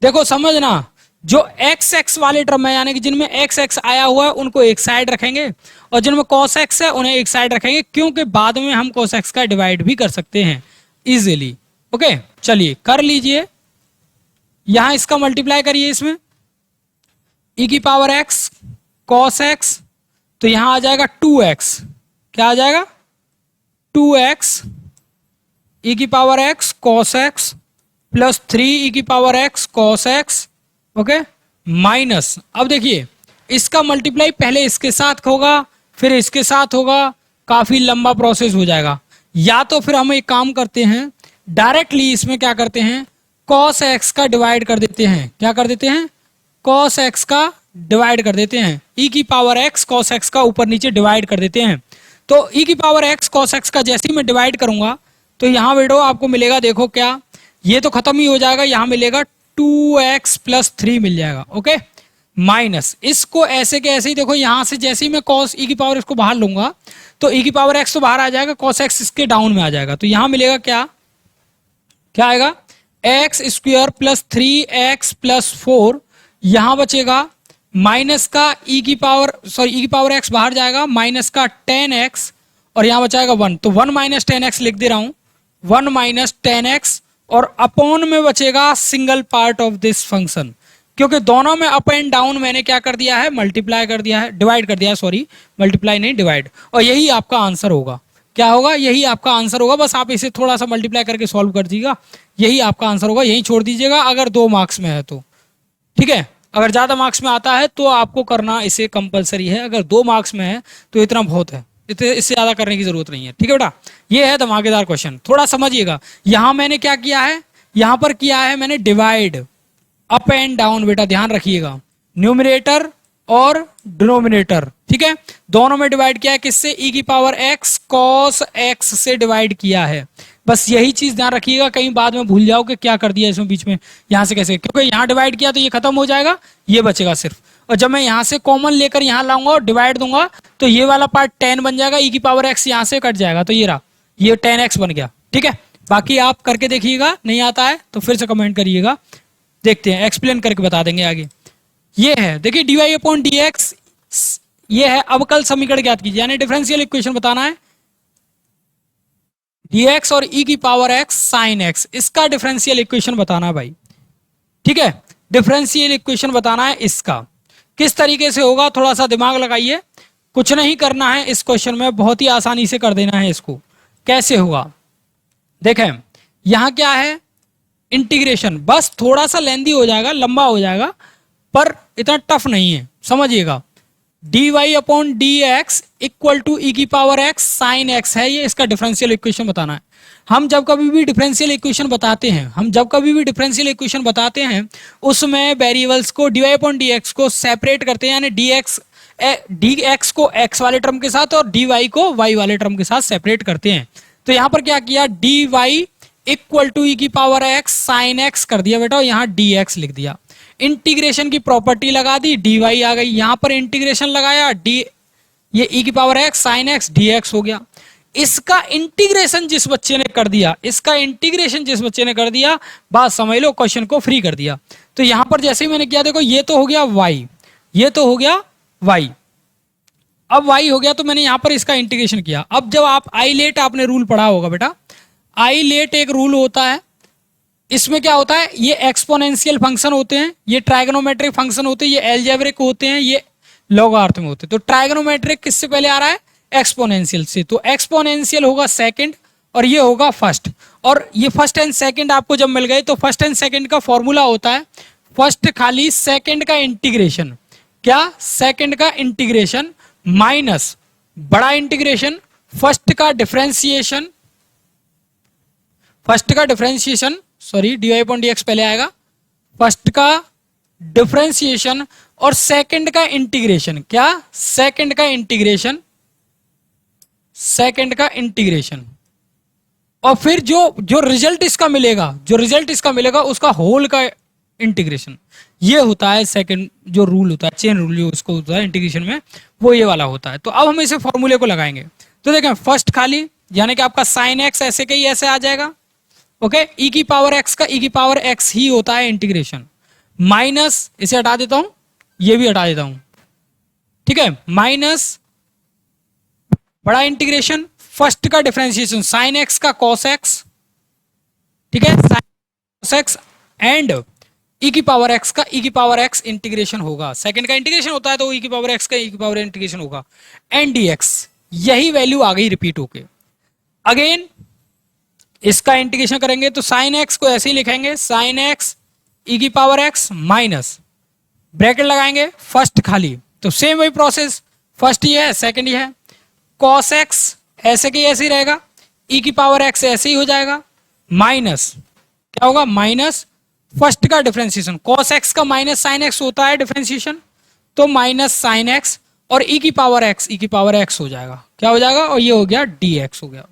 देखो समझना, जो एक्स एक्स वाले टर्म है यानी कि जिनमें एक्स एक्स आया हुआ है उनको एक साइड रखेंगे, और जिनमें cos x है उन्हें एक साइड रखेंगे, क्योंकि बाद में हम cos x का डिवाइड भी कर सकते हैं इजीली। ओके, चलिए कर लीजिए, यहां इसका मल्टीप्लाई करिए इसमें, e की पावर x cos x, तो यहां आ जाएगा 2x, क्या आ जाएगा 2x e की power x cos x plus 3 e की power x cos x। Okay, minus, अब देखिए इसका मल्टीप्लाई पहले इसके साथ होगा फिर इसके साथ होगा, काफी लंबा प्रोसेस हो जाएगा। या तो फिर हम एक काम करते हैं, डायरेक्टली इसमें क्या करते हैं, cos x का डिवाइड कर देते हैं। क्या कर देते हैं? cos x का डिवाइड कर देते हैं, e की पावर x cos x का ऊपर नीचे डिवाइड कर देते हैं। तो e की पावर x cos x का जैसे ही मैं डिवाइड करूंगा तो यहां बेटो आपको मिलेगा, देखो क्या, ये तो खत्म ही हो जाएगा, यहां मिलेगा 2x प्लस 3 मिल जाएगा। ओके, माइनस इसको ऐसे के ऐसे ही, देखो यहां से जैसे ही मैं cos e की पावर x को बाहर लूंगा तो e की पावर x तो बाहर आ जाएगा, cos x इसके डाउन में आ जाएगा, तो यहां मिलेगा क्या, क्या आएगा, x square plus 3x plus 4, यहां बचेगा माइनस का e की पावर e की पावर x बाहर जाएगा, माइनस का 10x और यहां बचाएगा 1, तो 1 माइनस 10x लिख दे रहा हूं, 1 माइनस 10x, और अपॉन में बचेगा single part of this function, क्योंकि दोनों में अप एंड डाउन मैंने क्या कर दिया है, मल्टीप्लाई कर दिया है, डिवाइड कर दिया है, सॉरी मल्टीप्लाई नहीं डिवाइड, और यही आपका आंसर होगा। क्या होगा? यही आपका आंसर होगा। बस आप इसे थोड़ा सा मल्टीप्लाई करके सॉल्व कर दीजिएगा, यही आपका आंसर होगा, यही छोड़ दीजिएगा अगर 2 मार्क्स में है तो। ठीक है, अगर ज्यादा मार्क्स में आता है तो आपको करना इसे कंपलसरी है, अगर 2 मार्क्स में है तो इतना बहुत है, इससे ज्यादा करने की जरूरत नहीं है। ठीक है बेटा, ये है धमाकेदार क्वेश्चन, थोड़ा समझिएगा। यहां मैंने क्या किया है, यहां पर किया है मैंने डिवाइड अप एंड डाउन, बेटा ध्यान रखिएगा, न्यूमरेटर और डिनोमिनेटर, ठीक है, दोनों में डिवाइड किया है, किससे, e की पावर x cos x से डिवाइड किया है। बस यही चीज ध्यान रखिएगा, कहीं बाद में भूल जाओ कि क्या कर दिया इसमें बीच में, यहां से कैसे, क्योंकि यहां डिवाइड किया तो ये खत्म हो जाएगा, ये बचेगा सिर्फ, और जब मैं यहां से कॉमन लेकर यहां लाऊंगा और डिवाइड दूंगा तो ये वाला पार्ट 10 बन जाएगा, e की पावर x यहां से कट जाएगा, तो ये रहा, ये 10x बन गया। ठीक है, बाकी आप करके देखिएगा, नहीं आता है तो फिर से कमेंट करिएगा, देखते हैं, एक्सप्लेन करके बता देंगे आगे। ये है, देखिए dy अपॉन dx, ये है अवकल समीकरण ज्ञात कीजिए, यानी डिफरेंशियल इक्वेशन बताना है, dx और e की पावर x sin x, इसका डिफरेंशियल इक्वेशन बताना है भाई। ठीक है, डिफरेंशियल इक्वेशन बताना है इसका, किस तरीके से होगा, थोड़ा सा दिमाग लगाइए, कुछ नहीं करना है इस क्वेश्चन में, बहुत ही आसानी से कर देना है इसको। कैसे होगा देखें, यहां क्या है, इंटीग्रेशन, बस थोड़ा सा लेंदी हो जाएगा, लंबा हो जाएगा, पर इतना टफ नहीं है, समझिएगा। D Y upon D x equal to E की पावर एक्स साइन एक्स है, ये इसका डिफरेंशियल इक्वेशन बताना है। हम जब कभी भी डिफरेंशियल इक्वेशन बताते हैं उसमें वेरिएबल्स को d Y upon D x को सेपरेट करते हैं, यानी डी एक्स को एक्स वाले टर्म के साथ और डी वाई को वाई वाले टर्म के साथ सेपरेट करते हैं। तो यहां पर क्या किया, D Y equal to E की पावर एक्स साइन एक्स कर दिया बेटा, यहां डी एक्स लिख दिया। इंटीग्रेशन की प्रॉपर्टी लगा दी, डी वाई आ गई, यहां पर इंटीग्रेशन लगाया, डी ये ई की power x sine x D x हो गया। इसका इंटीग्रेशन जिस बच्चे ने कर दिया, बात समझ लो, क्वेश्चन को फ्री कर दिया। तो यहां पर जैसे ही मैंने किया, देखो ये तो हो गया वाई, ये तो हो गया वाई, अब वाई हो गया, तो मैंने यहां पर इसका इंटीग्रेशन किया। अब जब आप आईलेट आपने रूल पढ़ा होगा बेटा, आईलेट एक रूल होता है, इसमें क्या होता है, ये एक्सपोनेंशियल फंक्शन होते हैं, ये ट्राइगोनोमेट्रिक फंक्शन होते हैं, ये एल्जेब्रिक होते हैं, ये लॉगरिथम होते हैं। तो ट्राइगोनोमेट्रिक किससे पहले आ रहा है, एक्सपोनेंशियल से, तो एक्सपोनेंशियल होगा सेकंड और ये होगा फर्स्ट। और ये फर्स्ट एंड सेकंड आपको जब मिल गए तो फर्स्ट एंड सेकंड का फॉर्मूला होता है फर्स्ट खाली सेकंड का इंटीग्रेशन, क्या, सेकंड का इंटीग्रेशन माइनस बड़ा इंटीग्रेशन फर्स्ट का differentiation, sorry d Y upon D x पहले आएगा, फर्स्ट का डिफरेंशिएशन और सेकंड का इंटीग्रेशन, क्या, सेकंड का इंटीग्रेशन, और फिर जो रिजल्ट इसका मिलेगा उसका होल का इंटीग्रेशन। ये होता है सेकंड जो रूल होता है, चेन रूल जो उसको होता है इंटीग्रेशन में, वो ये वाला होता है। तो अब हम इसे फॉर्मूले को लगाएंगे। तो देखें, फर्स्ट खाली यानी कि आपका साइन एक्स ऐसे के ही ऐसे आ जाएगा, ओके, ई की पावर एक्स का ई की पावर एक्स ही होता है इंटीग्रेशन, माइनस इसे हटा देता हूं, ये भी हटा देता हूं, ठीक है, माइनस बड़ा इंटीग्रेशन फर्स्ट का डिफरेंशिएशन साइन एक्स का कॉस एक्स, ठीक है, साइन कॉस एक्स एंड ई की पावर एक्स का ई की पावर एक्स इंटीग्रेशन होगा, सेकंड का इंटीग्रेशन होता है तो ई की पावर एक्स का ई की पावर इंटीग्रेशन होगा, एंड डी एक्स, यही वैल्यू आ गई रिपीट होके। अगेन इसका इंटीग्रेशन करेंगे तो साइन एक्स को ऐसे ही लिखेंगे, साइन एक्स ई की पावर एक्स माइनस ब्रैकेट लगाएंगे फर्स्ट खाली, तो सेम वही प्रोसेस, फर्स्ट ये है सेकंड ये है, कॉस एक्स ऐसे के ऐसे ही रहेगा, ई की पावर एक्स ऐसे ही हो जाएगा, माइनस क्या होगा, माइनस फर्स्ट का डिफरेंशिएशन, कॉस एक्स का माइनस साइन एक्स होता है डिफरेंशिएशन, तो माइनस साइन एक्स और ई की पावर एक्स हो जाएगा, क्या हो जाएगा, और ये हो गया डी एक्स हो गया,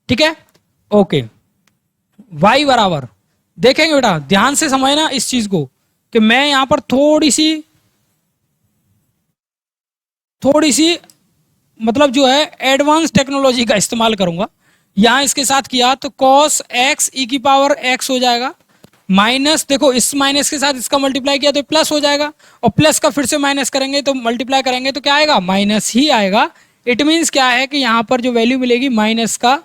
ठीक है, ओके। y बराबर, देखेंगे बेटा ध्यान से समझना इस चीज को, कि मैं यहां पर थोड़ी सी मतलब जो है एडवांस टेक्नोलॉजी का इस्तेमाल करूंगा। यहां इसके साथ किया तो cos x ई की पावर x हो जाएगा, माइनस देखो इस माइनस के साथ इसका मल्टीप्लाई किया तो प्लस हो जाएगा, और प्लस का फिर से माइनस करेंगे तो मल्टीप्लाई करेंगे तो क्या आएगा, माइनस ही आएगा। इट मीन्स क्या है कि यहां पर जो वैल्यू मिलेगी माइनस का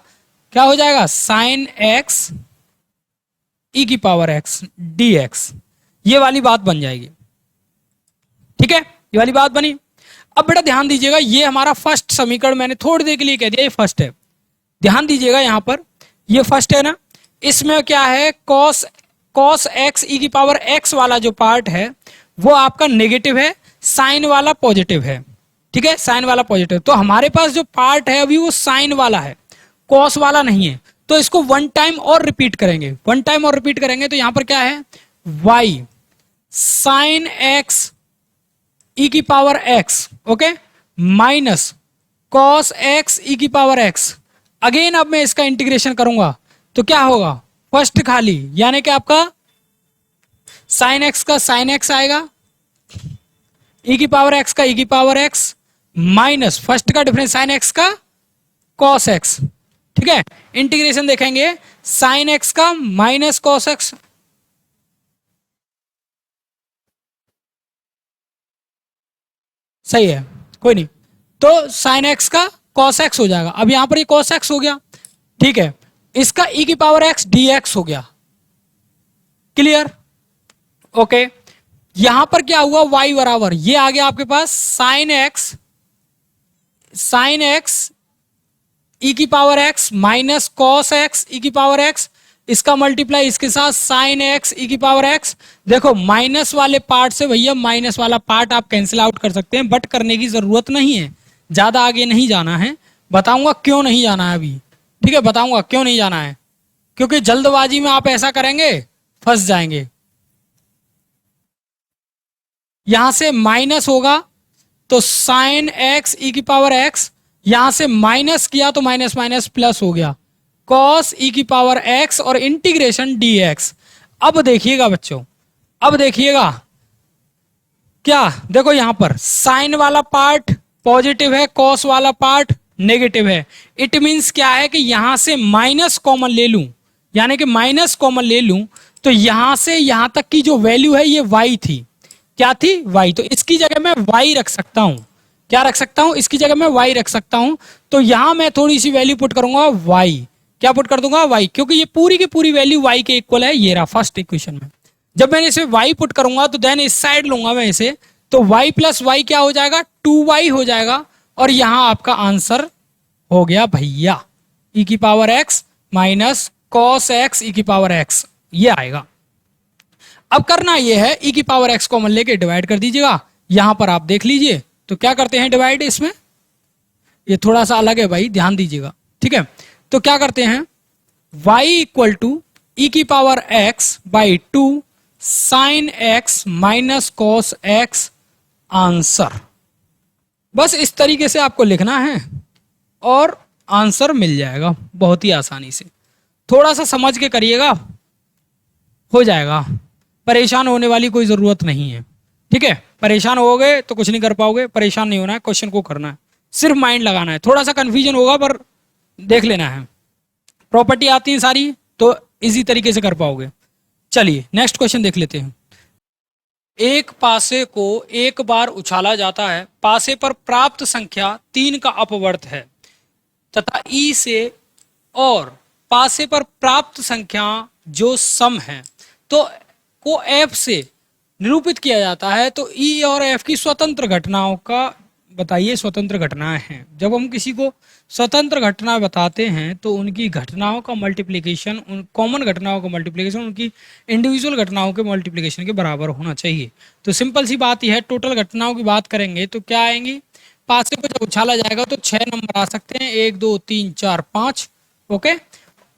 क्या हो जाएगा, साइन एक्स ई की पावर एक्स डी एक्स, ये वाली बात बन जाएगी, ठीक है, ये वाली बात बनी। अब बेटा ध्यान दीजिएगा, ये हमारा फर्स्ट समीकरण मैंने थोड़ी देर के लिए कह दिया ये फर्स्ट है, ध्यान दीजिएगा यहां पर ये फर्स्ट है ना, इसमें क्या है, cos x ई की पावर x वाला जो पार्ट है वो आपका नेगेटिव है, साइन वाला पॉजिटिव है, ठीक है, साइन वाला पॉजिटिव, तो हमारे पास जो पार्ट है अभी वो साइन वाला है, कॉस वाला नहीं है, तो इसको वन टाइम और रिपीट करेंगे, तो यहां पर क्या है, y साइन x ई की power x, okay, minus cos x ई की पावर x। अगेन अब मैं इसका इंटीग्रेशन करूंगा तो क्या होगा, फर्स्ट खाली यानी कि आपका साइन x का साइन x आएगा, ई की पावर x का ई की पावर x, माइनस फर्स्ट का डिफरेंस साइन x का कॉस x, ठीक है, इंटीग्रेशन देखेंगे साइन x का माइनस कॉस x, सही है, कोई नहीं, तो साइन x का कॉस x हो जाएगा। अब यहां पर ये कॉस x हो गया, ठीक है, इसका ई की पावर x dx हो गया, क्लियर, ओके। यहां पर क्या हुआ, y बराबर ये आ गया आपके पास साइन x ई की power x minus cos x ई की पावर x, इसका मल्टीप्लाई इसके साथ साइन एक्स ई की पावर एक्स। देखो माइनस वाले पार्ट से भैया माइनस वाला पार्ट आप कैंसिल आउट कर सकते हैं, बट करने की जरूरत नहीं है, ज्यादा आगे नहीं जाना है। बताऊंगा क्यों नहीं जाना है अभी, ठीक है, बताऊंगा क्यों नहीं जाना है, क्योंकि जल्दबाजी में आप ऐसा करेंगे फंस जाएंगे। यहां से माइनस होगा तो साइन एक्स ई की पावर एक्स, यहां से माइनस किया तो माइनस माइनस प्लस हो गया कॉस ई की पावर एक्स और इंटीग्रेशन डी एक्स। अब देखिएगा बच्चों, अब देखिएगा क्या, देखो यहां पर साइन वाला पार्ट पॉजिटिव है, कॉस वाला पार्ट नेगेटिव है। इट मींस क्या है कि यहां से माइनस कॉमन ले लूं, यानी कि माइनस कॉमन ले लूं तो यहां से यहां तक की जो वैल्यू है ये वाई थी, क्या थी, वाई। तो इसकी जगह मैं वाई रख सकता हूं, क्या रख सकता हूं, इसकी जगह मैं वाई रख सकता हूं। तो यहां मैं थोड़ी सी वैल्यू पुट करूंगा वाई, क्या पुट कर दूंगा वाई, क्योंकि ये पूरी की पूरी वैल्यू वाई के इक्वल है, ये रहा फर्स्ट इक्वेशन में। जब मैंने इसे y पुट करूंगा तो देन इस साइड लूंगा मैं इसे, तो y प्लस वाई क्या हो जाएगा, 2y हो जाएगा। और यहां आपका आंसर हो गया भैया e की power x minus cos X E की पावर x, ये आएगा। अब करना ये है e की पावर x कॉमन लेके डिवाइड कर दीजिएगा, यहां पर आप देख लीजिए तो क्या करते हैं डिवाइड, इसमें ये थोड़ा सा अलग है भाई, ध्यान दीजिएगा, ठीक है। तो क्या करते हैं y इक्वल टू ई की power x by 2 sine x minus cos x, answer. बस इस तरीके से आपको लिखना है और आंसर मिल जाएगा बहुत ही आसानी से। थोड़ा सा समझ के करिएगा, हो जाएगा, परेशान होने वाली कोई जरूरत नहीं है, ठीक है। परेशान होगे तो कुछ नहीं कर पाओगे, परेशान नहीं होना है, क्वेश्चन को करना है, सिर्फ माइंड लगाना है। थोड़ा सा कंफ्यूजन होगा पर देख लेना है, प्रॉपर्टी आती है सारी तो इजी तरीके से कर पाओगे। चलिए नेक्स्ट क्वेश्चन देख लेते हैं। एक पासे को एक बार उछाला जाता है, पासे पर प्राप्त संख्या 3 का अपवर्त है तथा ई से और पासे पर प्राप्त संख्या जो सम है तो को एफ से निरूपित किया जाता है, तो ई और एफ की स्वतंत्र घटनाओं का बताइए। स्वतंत्र घटनाएं हैं, जब हम किसी को स्वतंत्र घटना बताते हैं तो उनकी घटनाओं का मल्टीप्लिकेशन, उन कॉमन घटनाओं का मल्टीप्लिकेशन उनकी इंडिविजुअल घटनाओं के मल्टीप्लिकेशन के बराबर होना चाहिए। तो सिंपल सी बात यह है, टोटल घटनाओं की बात करेंगे तो क्या आएंगी, पासे को जब उछाला जाएगा तो 6 नंबर आ सकते हैं, 1 2 3 4 5, ओके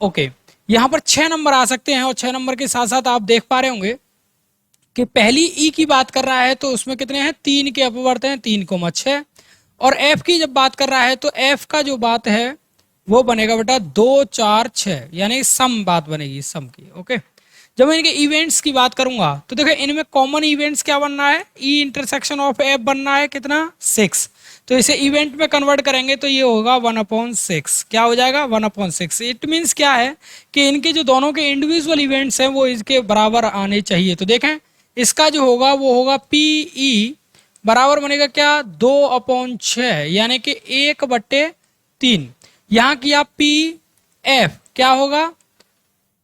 ओके, यहाँ पर 6 नंबर आ सकते हैं। और 6 नंबर के साथ साथ आप देख पा रहे होंगे कि पहली ई की बात कर रहा है तो उसमें कितने हैं, 3 के अपवर्त हैं, 3,6। और एफ की जब बात कर रहा है तो एफ का जो बात है वो बनेगा बेटा 2 4 6, यानी सम बात बनेगी सम की, ओके। जब मैं इनके इवेंट्स की बात करूंगा तो देखो इनमें कॉमन इवेंट्स क्या बनना है, ई इंटरसेक्शन ऑफ एफ बनना है कितना, 6। तो इसे इवेंट में कन्वर्ट करेंगे तो ये होगा 1/6, क्या हो जाएगा 1/6। इट मीन्स क्या है कि इनके जो दोनों के इंडिविजुअल इवेंट्स हैं वो इसके बराबर आने चाहिए। तो देखें इसका जो होगा वो होगा पी ई बराबर बनेगा क्या, 2/6, यानी कि 1/3। यहां किया पी एफ क्या होगा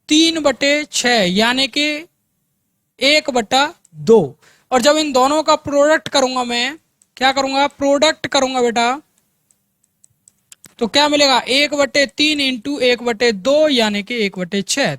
3/6, यानी कि 1/2। और जब इन दोनों का प्रोडक्ट करूंगा, मैं क्या करूंगा, प्रोडक्ट करूंगा बेटा, तो क्या मिलेगा 1/3 इंटू 1/2, यानी कि 1/6।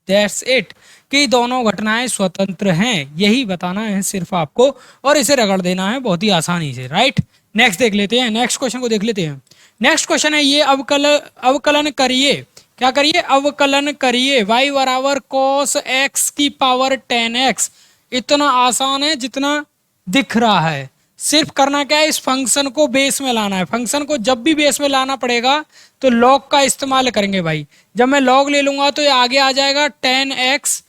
दैट्स इट, कि दोनों घटनाएं स्वतंत्र हैं, यही बताना है सिर्फ आपको, और इसे रगड़ देना है बहुत ही आसानी से, राइट। नेक्स्ट देख लेते हैं, नेक्स्ट क्वेश्चन को देख लेते हैं। नेक्स्ट क्वेश्चन है ये, अवकलन करिए, क्या करिए, अवकलन करिए, y बराबर cos x की पावर 10x। इतना आसान है जितना दिख रहा है, सिर्फ करना क्या है, इस फंक्शन को बेस में लाना है। फंक्शन को जब भी बेस में लाना पड़ेगा तो लॉग का इस्तेमाल करेंगे भाई। जब मैं लॉग ले लूंगा तो ये आगे आ जाएगा 10x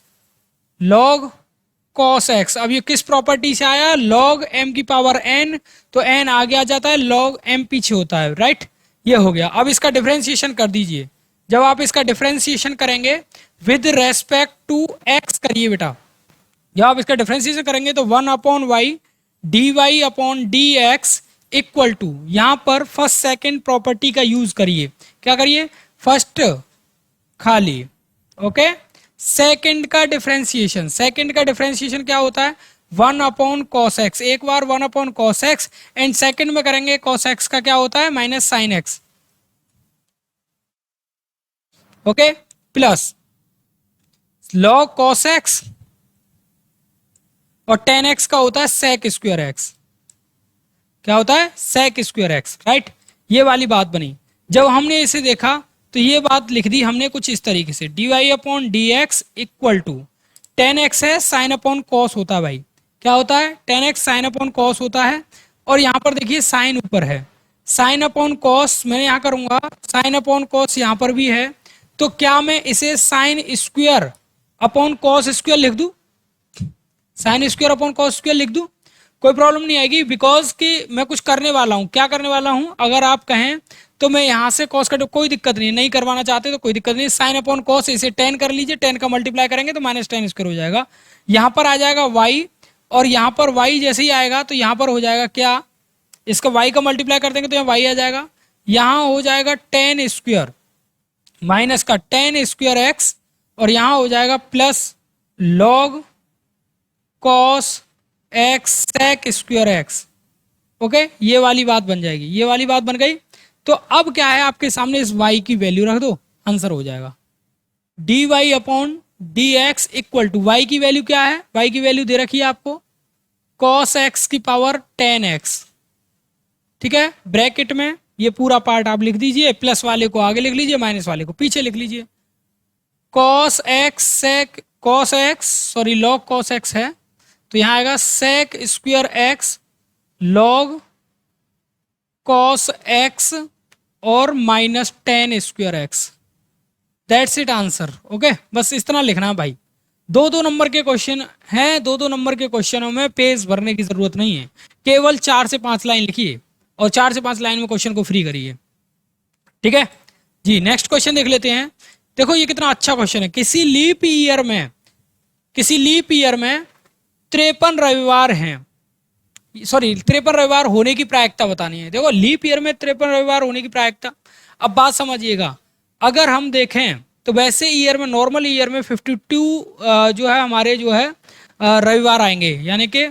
लॉग cos x। अब ये किस प्रॉपर्टी से आया, log m की पावर n, तो n आगे आ जाता है, log m पीछे होता है, राइट। ये हो गया। अब इसका डिफरेंशिएशन कर दीजिए। जब आप इसका डिफरेंशिएशन करेंगे विद रेस्पेक्ट टू x करिए बेटा, जब आप इसका डिफरेंशिएशन करेंगे तो 1/y dy/dx इक्वल टू, यहां पर फर्स्ट सेकंड प्रॉपर्टी का यूज करिए। क्या करिए, फर्स्ट खाली, ओके, सेकंड का डिफरेंशिएशन। सेकंड का डिफरेंशिएशन क्या होता है, 1/cos x, एक बार 1/cos x, एंड सेकंड में करेंगे cos x का क्या होता है, minus sine x, okay, plus log cos x और tan x का होता है sec स्क्वायर x। क्या होता है? sec square x, right. ये वाली बात बनी। जब हमने इसे देखा तो ये बात लिख दी हमने कुछ इस तरीके से, dy upon D x equal to tan x है साइन अपॉन कॉस होता है भाई। क्या होता है? Tan x sine upon cos होता है। और यहाँ पर देखिए साइन ऊपर है, साइन अपॉन कॉस मैं यहाँ करूंगा, साइन अपॉन कॉस यहाँ पर भी है। तो क्या मैं इसे sine square upon cos square लिख दूं? Sine square upon cos square लिख दूं? कोई प्रॉब्लम नहीं आएगी, बिकॉज कि मैं कुछ करने वाला हूं। क्या करने वाला हूं? अगर आप कहें तो मैं यहां से कॉस का कोई दिक्कत नहीं, नहीं करवाना चाहते तो कोई दिक्कत नहीं। साइन अपॉन कॉस इसे टेन कर लीजिए, टेन का मल्टीप्लाई करेंगे तो माइनस टेन स्क्वायर हो जाएगा। यहां पर आ जाएगा वाई, और यहां पर वाई जैसे ही आएगा तो यहां पर हो जाएगा क्या, इसका वाई का मल्टीप्लाई कर देंगे तो यहाँ वाई आ जाएगा। यहां हो जाएगा टेन स्क्वायर माइनस का टेन स्क्वायर एक्स, और यहां हो जाएगा plus log cos x sec square x. Okay, ये वाली बात बन जाएगी, ये वाली बात बन गई। तो अब क्या है, आपके सामने इस y की वैल्यू रख दो, आंसर हो जाएगा dy y upon D x equal to, y की वैल्यू क्या है? y की वैल्यू दे रखी है आपको cos x की पावर 10x। ठीक है, ब्रैकेट में ये पूरा पार्ट आप लिख दीजिए, प्लस वाले को आगे लिख लीजिए, माइनस वाले को पीछे लिख लीजिए। cos x sec cos x sorry log cos x है, तो यहां आएगा sec square x log cos x और minus ten square x. That's it answer. Okay, बस इस तरह लिखना है भाई। दो दो नंबर के क्वेश्चन हैं, दो दो नंबर के क्वेश्चनों में पेज भरने की जरूरत नहीं है, केवल 4 से 5 लाइन लिखिए और 4 से 5 लाइन में क्वेश्चन को फ्री करिए। ठीक है जी, नेक्स्ट क्वेश्चन देख लेते हैं। देखो ये कितना अच्छा क्वेश्चन है। किसी लीप ईयर में 53 रविवार हैं, सॉरी 53 रविवार होने की प्रायिकता बतानी है। देखो लीप ईयर में 53 रविवार होने की प्रायिकता, अब बात समझिएगा। अगर हम देखें तो वैसे ईयर में, नॉर्मल ईयर में 52 जो है हमारे जो है रविवार आएंगे, यानी कि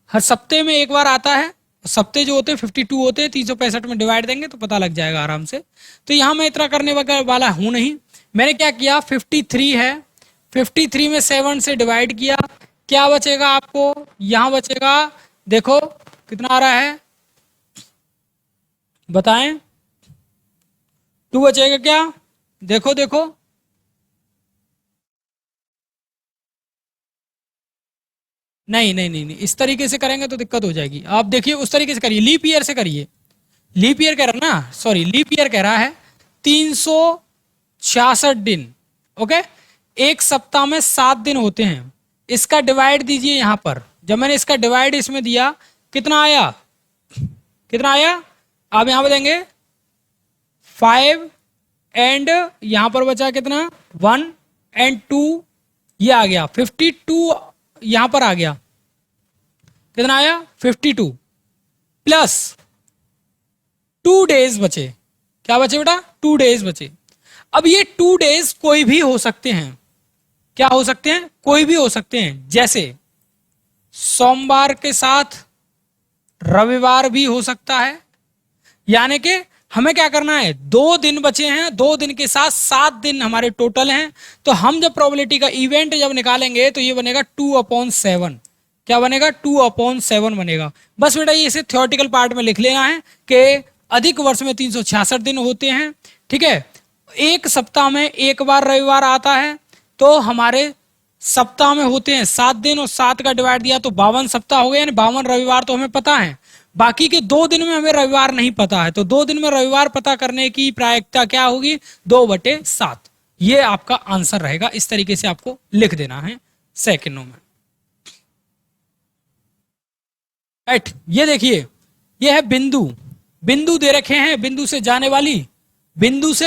हर सप्ते में एक बार आता है। सप्ते जो होते हैं 52 होते हैं, 365 में डिवाइड देंगे तो पता लग जाएगा आराम से। तो यहाँ मैं इतना करने वाला हूं नहीं। मैंने क्या किया, 53 है, 53 में 7 से डिवाइड किया, क्या बचेगा आपको? यहां बचेगा, देखो कितना आ रहा है, बताएं। 2 बचेगा क्या? देखो देखो, नहीं नहीं नहीं नहीं, इस तरीके से करेंगे तो दिक्कत हो जाएगी। आप देखिए उस तरीके से करिए, लीप ईयर से करिए। लीप ईयर कह रहा ना, सॉरी लीप ईयर कह रहा है 366 दिन। ओके, एक सप्ताह में 7 दिन होते हैं। इसका डिवाइड दीजिए यहां पर। जब मैंने इसका डिवाइड इसमें दिया, कितना आया, कितना आया? आप यहां पर देंगे 5 एंड यहां पर बचा कितना, 1 एंड 2, ये आ गया 52, यहां पर आ गया कितना आया, 52 प्लस 2 डेज बचे। क्या बचे बेटा? 2 डेज बचे। अब ये 2 डेज कोई भी हो सकते हैं। क्या हो सकते हैं? कोई भी हो सकते हैं। जैसे सोमवार के साथ रविवार भी हो सकता है, यानी कि हमें क्या करना है, 2 दिन बचे हैं, 2 दिन के साथ 7 दिन हमारे टोटल हैं। तो हम जब प्रोबेबिलिटी का इवेंट जब निकालेंगे तो ये बनेगा 2/7। क्या बनेगा? 2/7 बनेगा। बस बेटा ये इसे थ्योरेटिकल पार्ट में लिख लेना है कि अधिक वर्ष में 366 दिन होते हैं। ठीक है, एक सप्ताह में एक बार रविवार आता है, तो हमारे सप्ताह में होते हैं 7 दिन, और 7 का डिवाइड दिया तो 52 सप्ताह हो गए, यानी 52 रविवार तो हमें पता है। बाकी के 2 दिन में हमें रविवार नहीं पता है, तो 2 दिन में रविवार पता करने की प्रायिकता क्या होगी, 2/7। ये आपका आंसर रहेगा। इस तरीके से आपको लिख देना है सेकंडों में। राइट, ये देखिए, ये है बिंदु, बिंदु दे रखे हैं। बिंदु से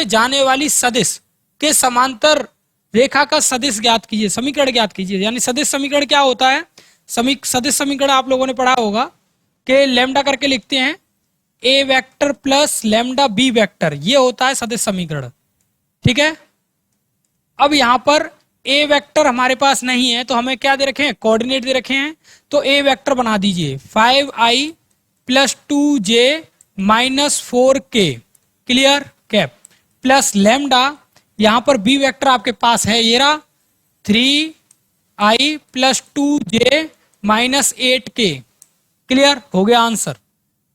जाने वाली सदिश के समांतर रेखा का सदिश ज्ञात कीजिए, समीकरण ज्ञात कीजिए। यानी सदिश समीकरण क्या होता है? सदिश समीकरण आप लोगों ने पढ़ा होगा कि लैम्डा करके लिखते हैं, a vector plus lambda b vector, ये होता है सदिश समीकरण। ठीक है, अब यहां पर ए वेक्टर हमारे पास नहीं है, तो हमें क्या दे रखे हैं, कोऑर्डिनेट दे रखे हैं। तो ए वेक्टर बना दीजिए 5i + 2j - 4k, clear cap, plus lambda, यहां पर बी वेक्टर आपके पास है ये रहा, 3i+2j-8k। क्लियर हो गया आंसर,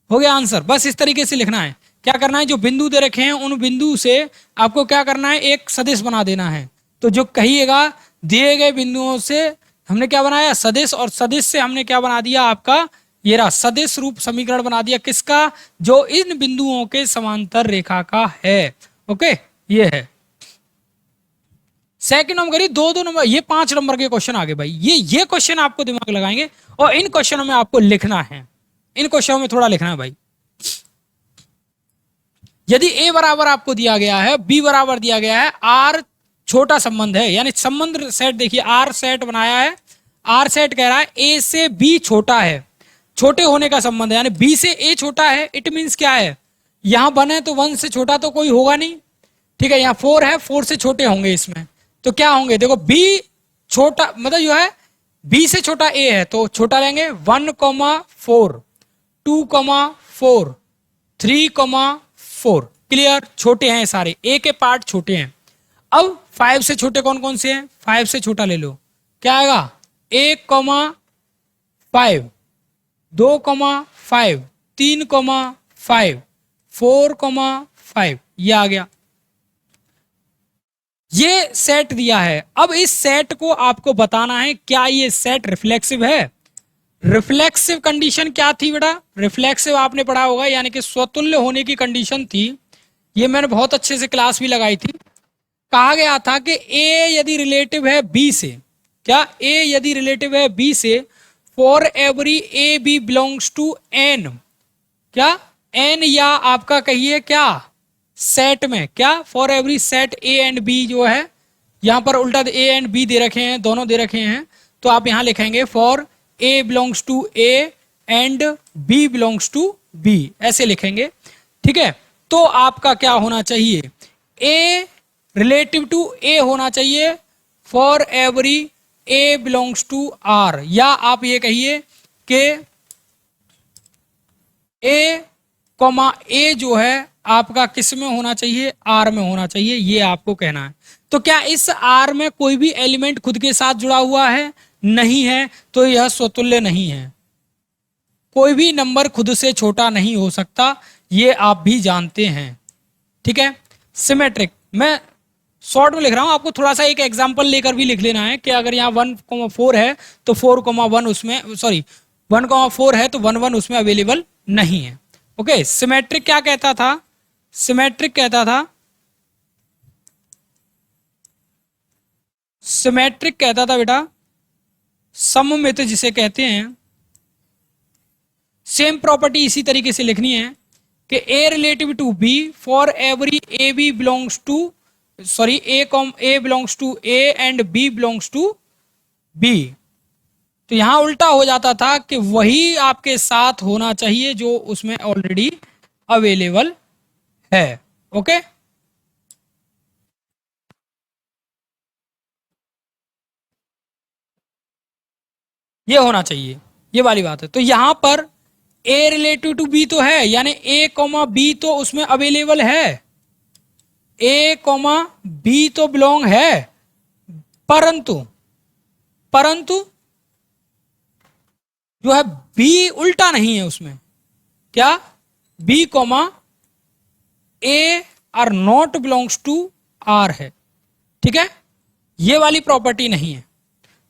हो गया आंसर। बस इस तरीके से लिखना है। क्या करना है, जो बिंदु दे रखे हैं उन बिंदु से आपको क्या करना है, एक सदिश बना देना है। तो जो कहिएगा दिए गए बिंदुओं से हमने क्या बनाया, सदिश, और सदिश से हमने क्या बना दिया आपका, ये रहा सदिश रूप समीकरण बना दिया। किसका, जो इन बिंदुओं के समांतर रेखा का है। ओके, ये है। सेकंड नंबर करिए, दो दो नंबर, ये 5 नंबर के क्वेश्चन आ गए भाई। ये क्वेश्चन आपको दिमाग लगाएंगे और इन क्वेश्चनों में आपको लिखना है, इन क्वेश्चनों में थोड़ा लिखना है भाई। यदि ए बराबर आपको दिया गया है, बी बराबर दिया गया है, आर छोटा संबंध है, यानी संबंध सेट देखिए, आर सेट बनाया है, आर सेट कह रहा है ए से बी छोटा है, छोटे होने का संबंध है, यानी बी से ए छोटा है। इट मींस क्या है, यहां 1 है तो 1 से छोटा तो कोई होगा नहीं, ठीक है। यहाँ 4 है, 4 से छोटे होंगे इसमें, तो क्या होंगे, देखो बी छोटा मतलब जो है बी से छोटा ए है तो छोटा लेंगे 1,4, 2,4, 3,4। क्लियर, छोटे हैं सारे, ए के पार्ट छोटे हैं। अब 5 से छोटे कौन कौन से हैं, 5 से छोटा ले लो, क्या आएगा 1,5, 2,5, 3,5, 4,5, ये आ गया। ये सेट दिया है। अब इस सेट को आपको बताना है क्या ये सेट रिफ्लेक्सिव है। रिफ्लेक्सिव कंडीशन क्या थी बेटा, रिफ्लेक्सिव आपने पढ़ा होगा, यानी कि स्वतुल्य होने की कंडीशन थी। ये मैंने बहुत अच्छे से क्लास भी लगाई थी। कहा गया था कि ए यदि रिलेटिव है बी से, क्या ए यदि रिलेटिव है बी से, for every A B belongs to N, क्या एन, या आपका कहिए क्या सेट में, क्या for every set A and B जो है, यहां पर उल्टा ए एंड बी दे रखे हैं, दोनों दे रखे हैं, तो आप यहां लिखेंगे for A belongs to A and B belongs to B, ऐसे लिखेंगे, ठीक है। तो आपका क्या होना चाहिए, ए रिलेटिव टू ए होना चाहिए for every A belongs to R, या आप ये कहिए कि ए कॉमा ए जो है आपका किस में होना चाहिए, आर में होना चाहिए, ये आपको कहना है। तो क्या इस आर में कोई भी एलिमेंट खुद के साथ जुड़ा हुआ है, नहीं है, तो यह स्वतुल्य नहीं है। कोई भी नंबर खुद से छोटा नहीं हो सकता, ये आप भी जानते हैं, ठीक है। सिमेट्रिक, मैं शॉर्ट में लिख रहा हूं, आपको थोड़ा सा एक एग्जांपल लेकर भी लिख लेना है कि अगर यहाँ 1,4 है तो 4,1 उसमें, सॉरी 1,4 है तो 1,1 उसमें अवेलेबल नहीं है। ओके, सिमेट्रिक क्या कहता था, सिमेट्रिक कहता था, सिमेट्रिक कहता था बेटा सममित जिसे कहते हैं। सेम प्रॉपर्टी इसी तरीके से लिखनी है कि A relative to B for every A B belongs to, sorry A belongs to A and B belongs to B. तो यहां उल्टा हो जाता था कि वही आपके साथ होना चाहिए जो उसमें ऑलरेडी अवेलेबल है। ओके, ये होना चाहिए, ये वाली बात है। तो यहां पर ए रिलेटिव टू बी तो है, यानी ए कॉमा बी तो उसमें अवेलेबल है, ए कॉमा बी तो बिलोंग है, परंतु परंतु जो है बी उल्टा नहीं है उसमें, क्या B comma A R not belongs to R है, ठीक है। ये वाली प्रॉपर्टी नहीं है,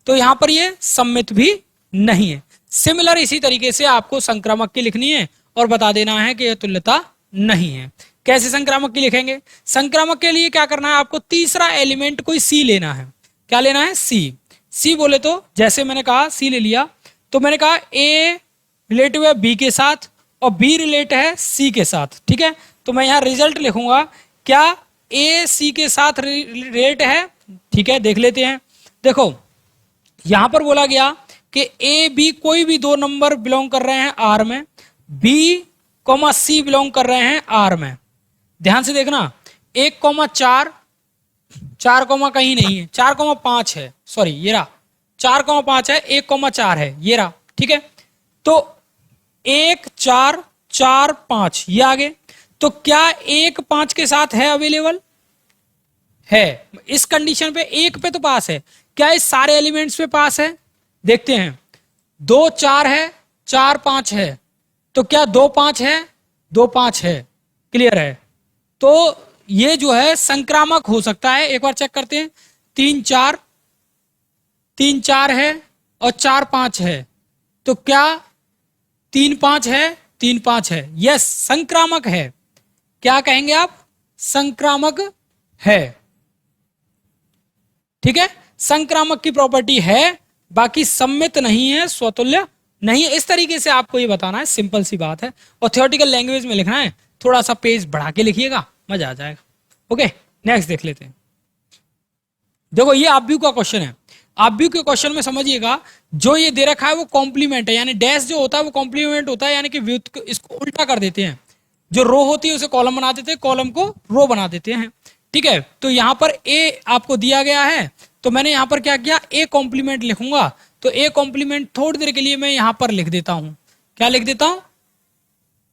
तो यहां पर ये सम्मित भी नहीं है। सिमिलर इसी तरीके से आपको संक्रामक की लिखनी है और बता देना है कि यह तुल्यता नहीं है। कैसे संक्रामक की लिखेंगे, संक्रामक के लिए क्या करना है, आपको तीसरा एलिमेंट कोई सी लेना है। क्या लेना है, सी। सी बोले तो जैसे मैंने कहा सी ले लिया, तो मैंने कहा ए रिलेटिव है बी के साथ और बी रिलेट है सी के साथ, ठीक है। तो मैं यहां रिजल्ट लिखूंगा, क्या ए सी के साथ रिलेट है, ठीक है, देख लेते हैं। देखो यहां पर बोला गया कि ए बी कोई भी दो नंबर बिलोंग कर रहे हैं आर में, बी कॉमा सी बिलोंग कर रहे हैं आर में। ध्यान से देखना, 1,4, 4, कहीं नहीं है, 4,5 है, सॉरी ये रहा 4,5 है, 1,4 है, ये रहा, ठीक है। तो 1, 4, 4, 5 ये आगे, तो क्या 1, 5 के साथ है अवेलेबल है, इस कंडीशन पे 1 पे तो पास है, क्या इस सारे एलिमेंट्स पे पास है? देखते हैं, 2 4 है, 4 5 है, तो क्या 2 5 है? 2 5 है, क्लियर है। तो ये जो है संक्रामक हो सकता है। एक बार चेक करते हैं, 3 4, 3 4 है और 4 5 है, तो क्या 3 5 है? 3 5 है, यस संक्रामक है। क्या कहेंगे आप? संक्रामक है। ठीक है, संक्रामक की प्रॉपर्टी है, बाकी सम्मित नहीं है, स्वतुल्य नहीं है। इस तरीके से आपको ये बताना है, सिंपल सी बात है। और थियोरेटिकल लैंग्वेज में लिखना है, थोड़ा सा पेज बढ़ा के लिखिएगा, मजा आ जाएगा। ओके, नेक्स्ट देख लेते हैं। देखो ये आप व्यू का क्वेश्चन है। आप व्यू के क्वेश्चन में समझिएगा, जो ये दे रखा है वो कॉम्प्लीमेंट है, यानी डैश जो होता है वो कॉम्प्लीमेंट होता है, यानी कि व्युत इसको उल्टा कर देते हैं। जो रो होती है उसे कॉलम बना देते हैं, कॉलम को रो बना देते हैं। ठीक है, तो यहां पर ए आपको दिया गया है, तो मैंने यहां पर क्या किया, ए कॉम्प्लीमेंट लिखूंगा। तो ए कॉम्प्लीमेंट थोड़ी देर के लिए मैं यहां पर लिख देता हूं। क्या लिख देता हूं?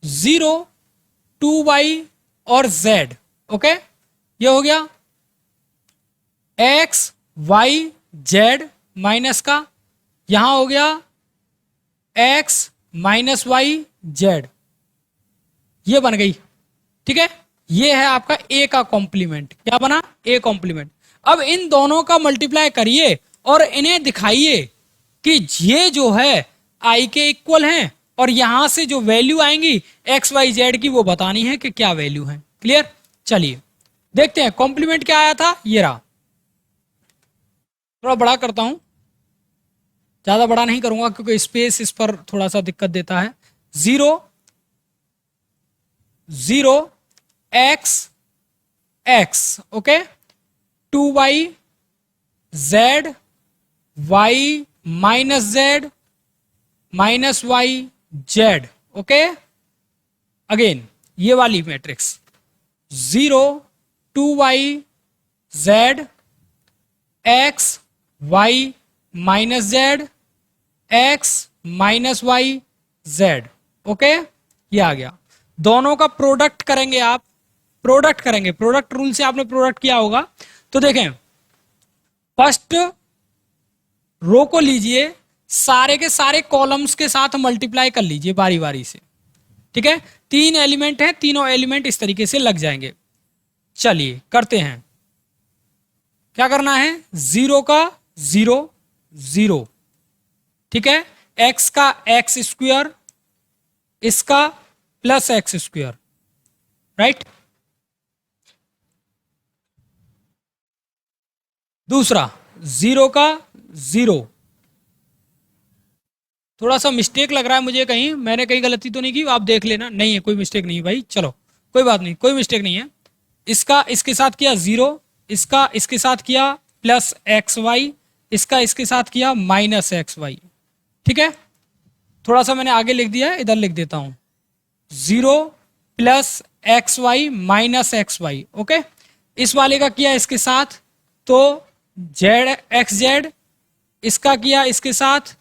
0 2y और z। ओके, ये हो गया x y z माइनस का, यहां हो गया x माइनस वाई जेड, ये बन गई। ठीक है, ये है आपका ए का कॉम्प्लीमेंट। क्या बना? A complement. अब इन दोनों का मल्टीप्लाई करिए और इन्हें दिखाइए कि ये जो है आई के इक्वल हैं, और यहां से जो वैल्यू आएंगी एक्स वाई जेड की, वो बतानी है कि क्या वैल्यू है। क्लियर? चलिए देखते हैं कॉम्प्लीमेंट क्या आया था। ये रहा, थोड़ा बड़ा करता हूं, ज्यादा बड़ा नहीं करूंगा क्योंकि स्पेस इस पर थोड़ा सा दिक्कत देता है। 0 0 x x, okay, 2y z y minus z minus y z. Okay, again ये वाली matrix 0 2y z x y minus z x minus y z. Okay, ये आ गया। दोनों का प्रोडक्ट करेंगे आप, प्रोडक्ट करेंगे, प्रोडक्ट रूल से आपने प्रोडक्ट किया होगा। तो देखें, फर्स्ट रो को लीजिए, सारे के सारे कॉलम्स के साथ मल्टीप्लाई कर लीजिए बारी बारी से। ठीक है, 3 एलिमेंट है, तीनों एलिमेंट इस तरीके से लग जाएंगे। चलिए करते हैं, क्या करना है? 0 का 0 0, ठीक है, x का एक्स स्क्वायर, इसका प्लस एक्स स्क्वायर, राइट। दूसरा 0 का 0, थोड़ा सा मिस्टेक लग रहा है मुझे, कहीं मैंने कहीं गलती तो नहीं की, आप देख लेना। नहीं है, कोई मिस्टेक नहीं है भाई, चलो कोई बात नहीं, कोई मिस्टेक नहीं है। इसका इसके साथ किया 0, इसका इसके साथ किया प्लस एक्स वाई, इसका इसके साथ किया माइनस एक्स वाई। ठीक है, थोड़ा सा मैंने आगे लिख दिया है, इधर लिख देता हूं, 0 plus x y minus x y. Okay, इस वाले का किया इसके साथ, तो जेड एक्स जेड, इसका किया इसके साथ,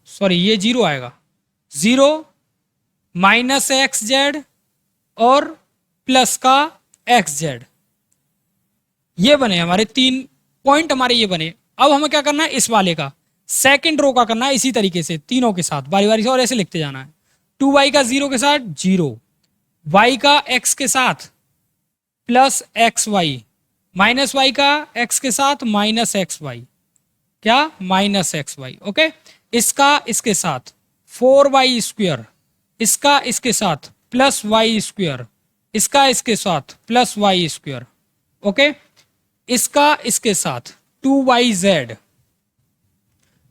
सॉरी ये 0 आएगा, 0 माइनस एक्स जेड और प्लस का एक्स जेड। ये बने हमारे 3 पॉइंट, हमारे ये बने। अब हमें क्या करना है? इस वाले का सेकंड रो का करना है इसी तरीके से, तीनों के साथ बारी बारी से, और ऐसे लिखते जाना है। 2y का 0 के साथ 0, y का x के साथ plus x y, minus y का x के साथ माइनस एक्स वाई, क्या माइनस एक्स वाई। ओके, इसका इसके साथ 4y स्क्वायर, इसका इसके साथ प्लस वाई स्क्वायर, इसका इसके साथ प्लस वाई स्क्वायर। ओके, इसका इसके साथ 2yz,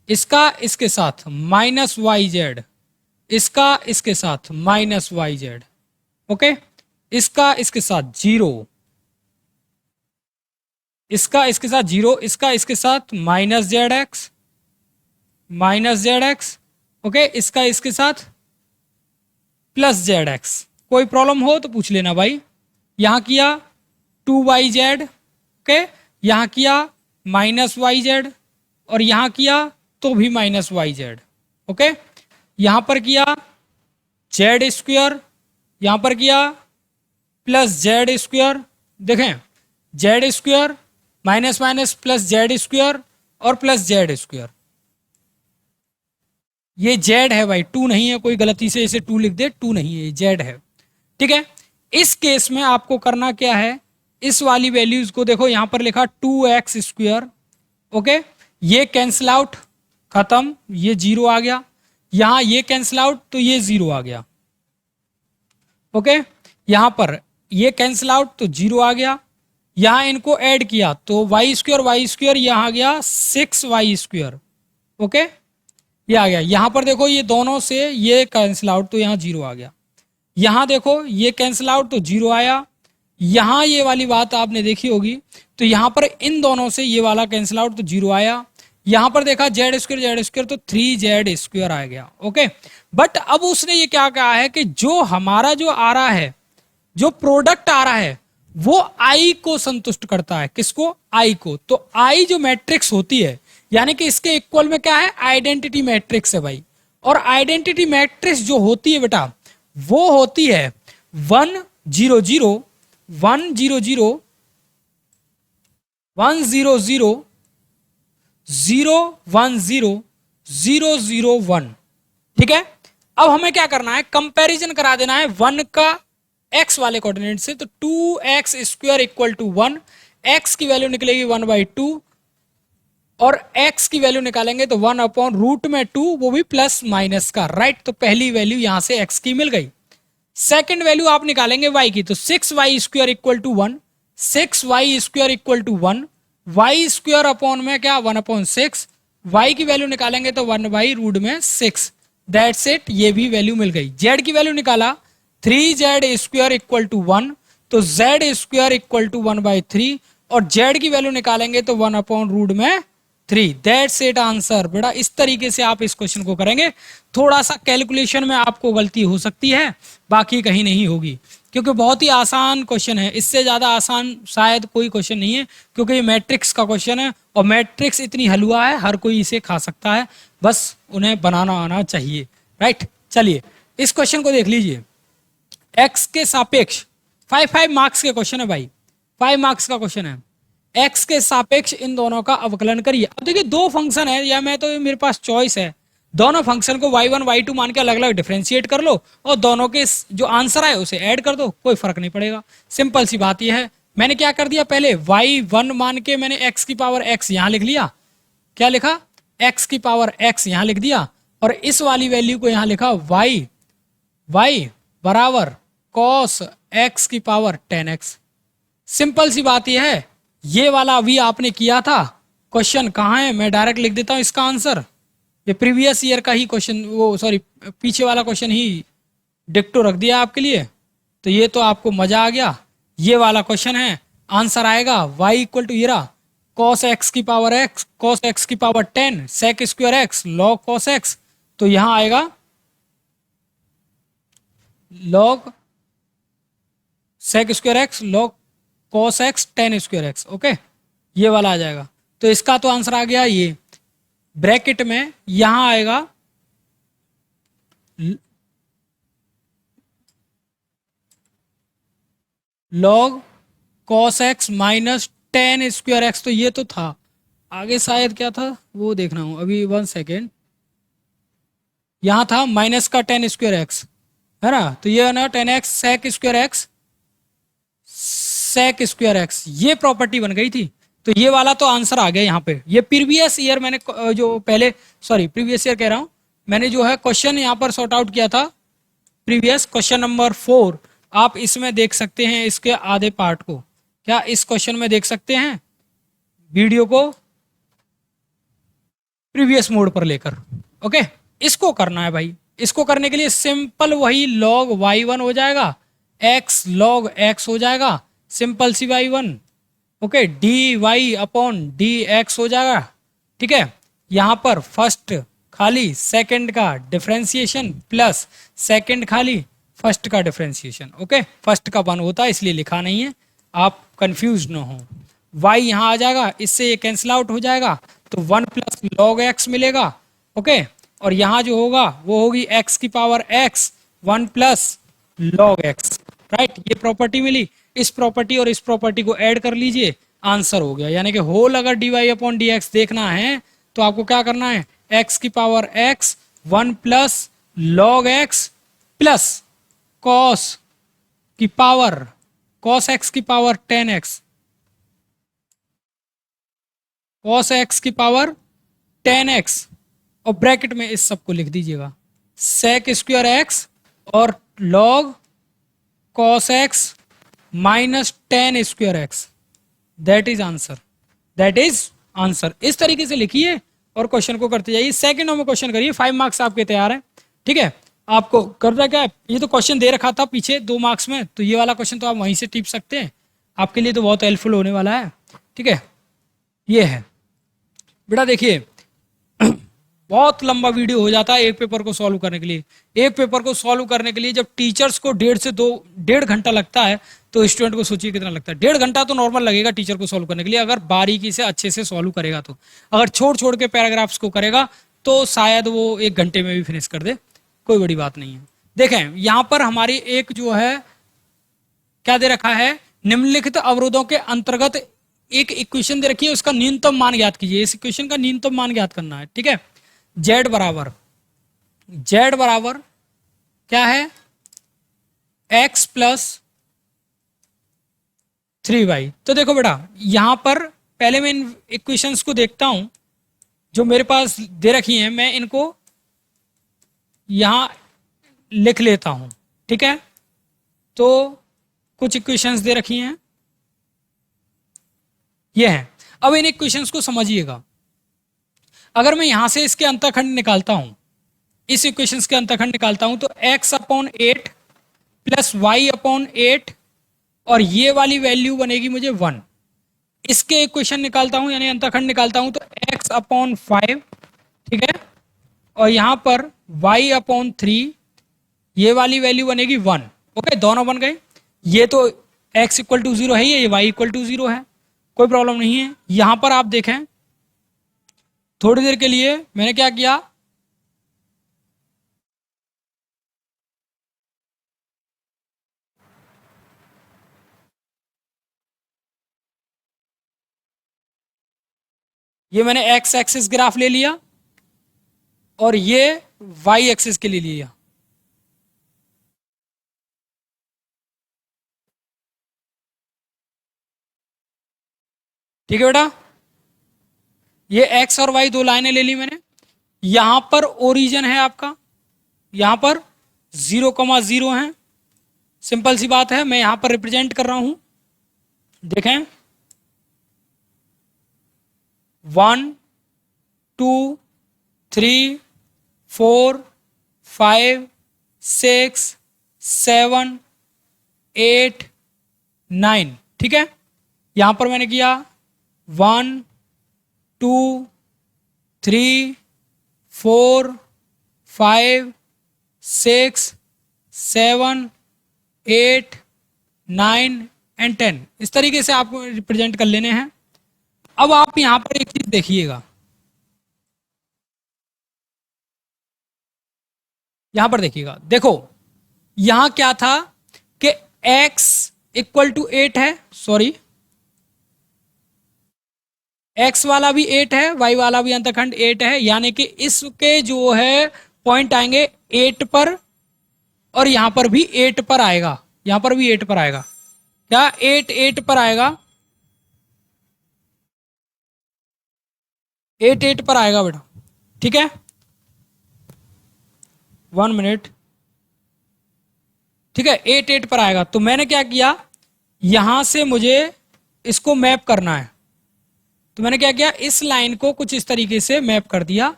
इसका इसके साथ माइनस वाई जेड, इसका इसके साथ माइनस वाई जेड। ओके, इसका इसके साथ 0, इसका इसके साथ 0, इसका इसके साथ minus Z x minus Z x. Okay, इसका इसके साथ प्लस जेड एक्स। कोई प्रॉब्लम हो तो पूछ लेना भाई। यहां किया 2yz, ओके, यहां किया माइनस वाई जेड, और यहां किया तो भी माइनस वाई जेड। ओके, यहां पर किया जेड स्क्वायर, यहां पर किया प्लस जेड स्क्वायर। देखें, Z square minus minus plus Z square और प्लस जेड स्क्वायर। ये जेड है भाई, टू नहीं है, कोई गलती से इसे टू लिख दे, टू नहीं है, जेड है। ठीक है, इस केस में आपको करना क्या है, इस वाली वैल्यूज को देखो, यहां पर लिखा 2x²। ओके, ये कैंसिल आउट, खत्म, ये जीरो आ गया। यहां ये कैंसिल आउट तो ये जीरो आ गया। ओके, यहां पर ये कैंसिल आउट तो जीरो आ गया। यहां इनको ऐड किया तो y² यहां आ गया 6y²। ओके, ये आ गया। यहां पर देखो ये दोनों से ये कैंसिल आउट तो यहां जीरो आ गया। यहां देखो ये कैंसिल आउट तो जीरो आया। यहां ये वाली बात आपने देखी होगी, तो यहां पर इन दोनों से ये वाला कैंसिल आउट तो जीरो आया। यहां पर देखा z² तो 3z² आ गया। ओके, बट अब उसने ये क्या कहा है कि जो हमारा जो आ रहा है, जो प्रोडक्ट आ रहा है, वो आई को संतुष्ट करता है। किसको? आई को। तो आई जो मैट्रिक्स होती है, यानी कि इसके इक्वल में क्या है, आइडेंटिटी मैट्रिक्स है भाई। और आइडेंटिटी मैट्रिक्स जो होती है बेटा, वो होती है 1 0 0 1 0 0 1 0 0 0 1 0 0 0 1। ठीक है, अब हमें क्या करना है, कंपैरिजन करा देना है 1 का x वाले कोऑर्डिनेट से। तो 2x² इक्वल टू 1, x की वैल्यू निकलेगी 1/2 और x की वैल्यू निकालेंगे तो 1/√2, वो भी प्लस माइनस का। राइट, तो पहली वैल्यू यहां से x की मिल गई। सेकंड वैल्यू आप निकालेंगे y की, तो 6y² equal to 1, 6y² equal to 1, y² upon में क्या 1/6, y की वैल्यू निकालेंगे तो 1/√6। दैट्स इट, ये भी वैल्यू मिल गई। z की वैल्यू निकाला 3z² इक्वल टू 1, तो z² इक्वल टू 1/3 और z की वैल्यू निकालेंगे तो 1/√3। That's it answer. बेटा इस तरीके से आप इस क्वेश्चन को करेंगे। थोड़ा सा कैलकुलेशन में आपको गलती हो सकती है, बाकी कहीं नहीं होगी, क्योंकि बहुत ही आसान क्वेश्चन है। इससे ज्यादा आसान शायद कोई क्वेश्चन नहीं है, क्योंकि ये मैट्रिक्स का क्वेश्चन है और मैट्रिक्स इतनी हलवा है, हर कोई इसे खा सकता है, बस उन्हें बनाना आना चाहिए। राइट, चलिए इस क्वेश्चन को देख लीजिए। एक्स के सापेक्ष 5 मार्क्स के क्वेश्चन है भाई, 5 मार्क्स का क्वेश्चन है। एक्स के सापेक्ष इन दोनों का अवकलन करिए। अब देखिए दो फंक्शन है, या मैं तो मेरे पास चॉइस है, दोनों फंक्शन को y1 y2 मान के अलग अलग डिफरेंशिएट कर लो और दोनों के जो आंसर आए उसे ऐड कर दो, कोई फर्क नहीं पड़ेगा। सिंपल सी बात यह है। मैंने क्या कर दिया, पहले y1 मान के मैंने x की पावर x यहां लिख लिया। क्या लिखा? x की पावर x यहां लिख दिया और इस वाली वैल्यू को यहां लिखा y बराबर cos x की पावर 10x। सिंपल सी बात यह है। ये वाला अभी आपने किया था, क्वेश्चन कहाँ है, मैं डायरेक्ट लिख देता हूं इसका आंसर। ये प्रीवियस ईयर का ही क्वेश्चन, वो सॉरी पीछे वाला क्वेश्चन ही डिक्टो रख दिया आपके लिए, तो ये तो आपको मजा आ गया। ये वाला क्वेश्चन है, आंसर आएगा y इक्वल टू ये रहा cos x की पावर x, cos x की power 10 sec² x log cos x, तो यहां आएगा log sec² x log cos x 10² x। Okay, ये वाला आ जाएगा। तो इसका तो आंसर आ गया। ये ब्रैकेट में यहां आएगा log cos x minus 10² x, तो ये तो था। आगे शायद क्या था वो देखना हूं अभी, 1 सेकेंड। यहां था माइनस का 10² x, है ना, तो ये है ना 10x sec² x sec² x, ये प्रॉपर्टी बन गई थी। तो ये वाला तो आंसर आ गया यहाँ पे। ये प्रीवियस ईयर मैंने जो पहले, सॉरी प्रीवियस ईयर कह रहा हूं, मैंने जो है क्वेश्चन यहाँ पर सॉर्ट आउट किया था, प्रीवियस क्वेश्चन नंबर 4। आप इसमें देख सकते हैं इसके आधे पार्ट को। क्या इस क्वेश्चन में देख सकते हैं वीडियो को प्रीवियस मोड पर लेकर? ओके, इसको करना है भाई। इसको करने के लिए सिंपल वही log y1 हो जाएगा, x log x हो जाएगा, सिंपल सी y1। Okay, dy upon dx हो जाएगा। ठीक है, यहां पर फर्स्ट खाली सेकंड का डिफरेंशिएशन प्लस सेकंड खाली फर्स्ट का डिफरेंशिएशन। ओके, फर्स्ट का 1 होता है इसलिए लिखा नहीं है, आप कंफ्यूज ना हो। y यहां आ जाएगा, इससे ये कैंसिल आउट हो जाएगा, तो 1 प्लस log x मिलेगा। ओके, और यहां जो होगा वो होगी x की power x 1 plus log x। Right, ये प्रॉपर्टी मिली। इस प्रॉपर्टी और इस प्रॉपर्टी को ऐड कर लीजिए, आंसर हो गया। यानी कि होल अगर d Y upon D x देखना है तो आपको क्या करना है, एक्स की power x 1 plus log x plus cos की पावर कॉस एक्स की पावर 10x, कॉस एक्स की पावर 10x, और ब्रैकेट में इस सब को लिख दीजिएगा सेक स्क्वायर एक्स और log cos x minus 10 square x. That is answer, that is answer. इस तरीके से लिखिए और क्वेश्चन को करते जाइए। सेकंडों में क्वेश्चन करिए, 5 मार्क्स आपके तैयार हैं। ठीक है, आपको करना क्या है, ये तो क्वेश्चन दे रखा था पीछे 2 मार्क्स में, तो ये वाला क्वेश्चन तो आप वहीं से टीप सकते हैं, आपके लिए तो बहुत हेल्पफुल होने वाला है। ठीक है, ये है बेटा। देखिए बहुत लंबा वीडियो हो जाता है एक पेपर को सॉल्व करने के लिए। एक पेपर को सॉल्व करने के लिए जब टीचर्स को 1.5 घंटा लगता है तो स्टूडेंट को सोचिए कितना लगता है। 1.5 घंटा तो नॉर्मल लगेगा टीचर को सॉल्व करने के लिए, अगर बारीकी से अच्छे से सॉल्व करेगा तो। अगर छोड़ छोड़ के पैराग्राफ्स को करेगा तो शायद वो 1 घंटे में भी फिनिश कर दे, कोई बड़ी बात नहीं है। देखें यहां पर हमारी एक जो है क्या दे रखा है, निम्नलिखित अवरोधों के अंतर्गत एक इक्वेशन दे रखी है, उसका न्यूनतम मान ज्ञात कीजिए। इस इक्वेशन का न्यूनतम मान ज्ञात करना है। ठीक है, z बराबर क्या है, x प्लस 3y। तो देखो बेटा यहां पर पहले मैं इन इक्वेशंस को देखता हूं जो मेरे पास दे रखी हैं, मैं इनको यहां लिख लेता हूं। ठीक है, तो कुछ इक्वेशंस दे रखी हैं, ये हैं। अब इन इक्वेशंस को समझिएगा। अगर मैं यहां से इसके अंतःखंड निकालता हूं, इस इक्वेशंस के अंतःखंड निकालता हूं, तो x upon 8 plus y upon 8 और ये वाली वैल्यू बनेगी मुझे 1। इसके इक्वेशन निकालता हूं यानी अंतःखंड निकालता हूं तो x अपॉन 5, ठीक है, और यहां पर y अपॉन 3, ये वाली वैल्यू बनेगी 1। ओके, दोनों बन गए। ये तो x इक्वल टू 0 है, ये y इक्वल टू 0 है, कोई प्रॉब्लम नहीं है। यहां पर आप देखें थोड़ी देर के लिए मैंने क्या किया, ये मैंने x एक्सिस ग्राफ ले लिया और ये y एक्सिस के लिए लिया। ठीक है बेटा, ये x और y दो लाइनें ले ली मैंने। यहां पर ओरिजिन है आपका, यहां पर 0,0 है। सिंपल सी बात है, मैं यहां पर रिप्रेजेंट कर रहा हूं। देखें 1 2 3 4 5 6 7 8 9। ठीक है, यहां पर मैंने किया 1 2 3 4 5 6 7 8 9 एंड 10। इस तरीके से आपको रिप्रेजेंट कर लेने हैं। अब आप यहां पर एक चीज देखिएगा, यहां पर देखिएगा, देखो यहां क्या था कि x इक्वल टू 8 है, सॉरी x वाला भी 8 है, y वाला भी अंतखंड 8 है, यानी कि इसके जो है पॉइंट आएंगे 8 पर, और यहां पर भी 8 पर आएगा, यहां पर भी 8 पर आएगा। क्या 8 8 पर आएगा, 8 8 पर आएगा बेटा। ठीक है, 1 मिनट। ठीक है, 8 8 पर आएगा। तो मैंने क्या किया, यहां से मुझे इसको मैप करना है, तो मैंने क्या किया, इस लाइन को कुछ इस तरीके से मैप कर दिया,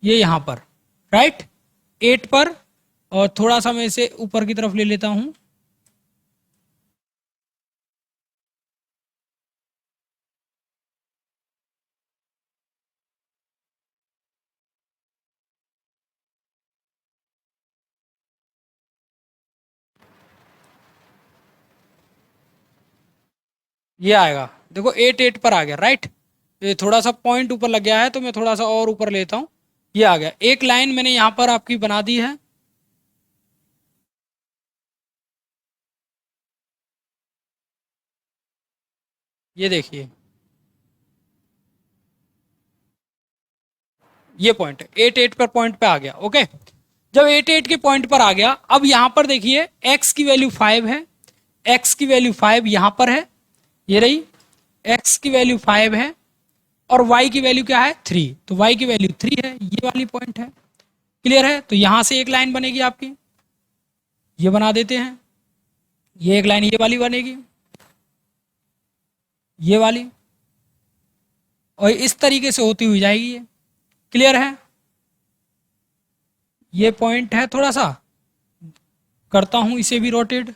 ये यहां पर राइट 8 पर, और थोड़ा सा मैं इसे ऊपर की तरफ ले लेता हूं। ये आएगा, देखो 8 8 पर आ गया राइट। ये थोड़ा सा पॉइंट ऊपर लग गया है तो मैं थोड़ा सा और ऊपर लेता हूं, ये आ गया। एक लाइन मैंने यहां पर आपकी बना दी है, ये देखिए ये पॉइंट है, 8 पर पॉइंट पे आ गया। ओके, जब 8 के पॉइंट पर आ गया, अब यहां पर देखिए x की वैल्यू 5 है, x की वैल्यू 5 यहां पर है, ये रही x की वैल्यू 5 है, और y की वैल्यू क्या है 3, तो y की वैल्यू 3 है, ये वाली पॉइंट है। क्लियर है? तो यहां से एक लाइन बनेगी आपकी, ये बना देते हैं, ये एक लाइन ये वाली बनेगी, ये वाली, और इस तरीके से होती हुई जाएगी ये। क्लियर है? ये पॉइंट है, थोड़ा सा करता हूं इसे भी रोटेट।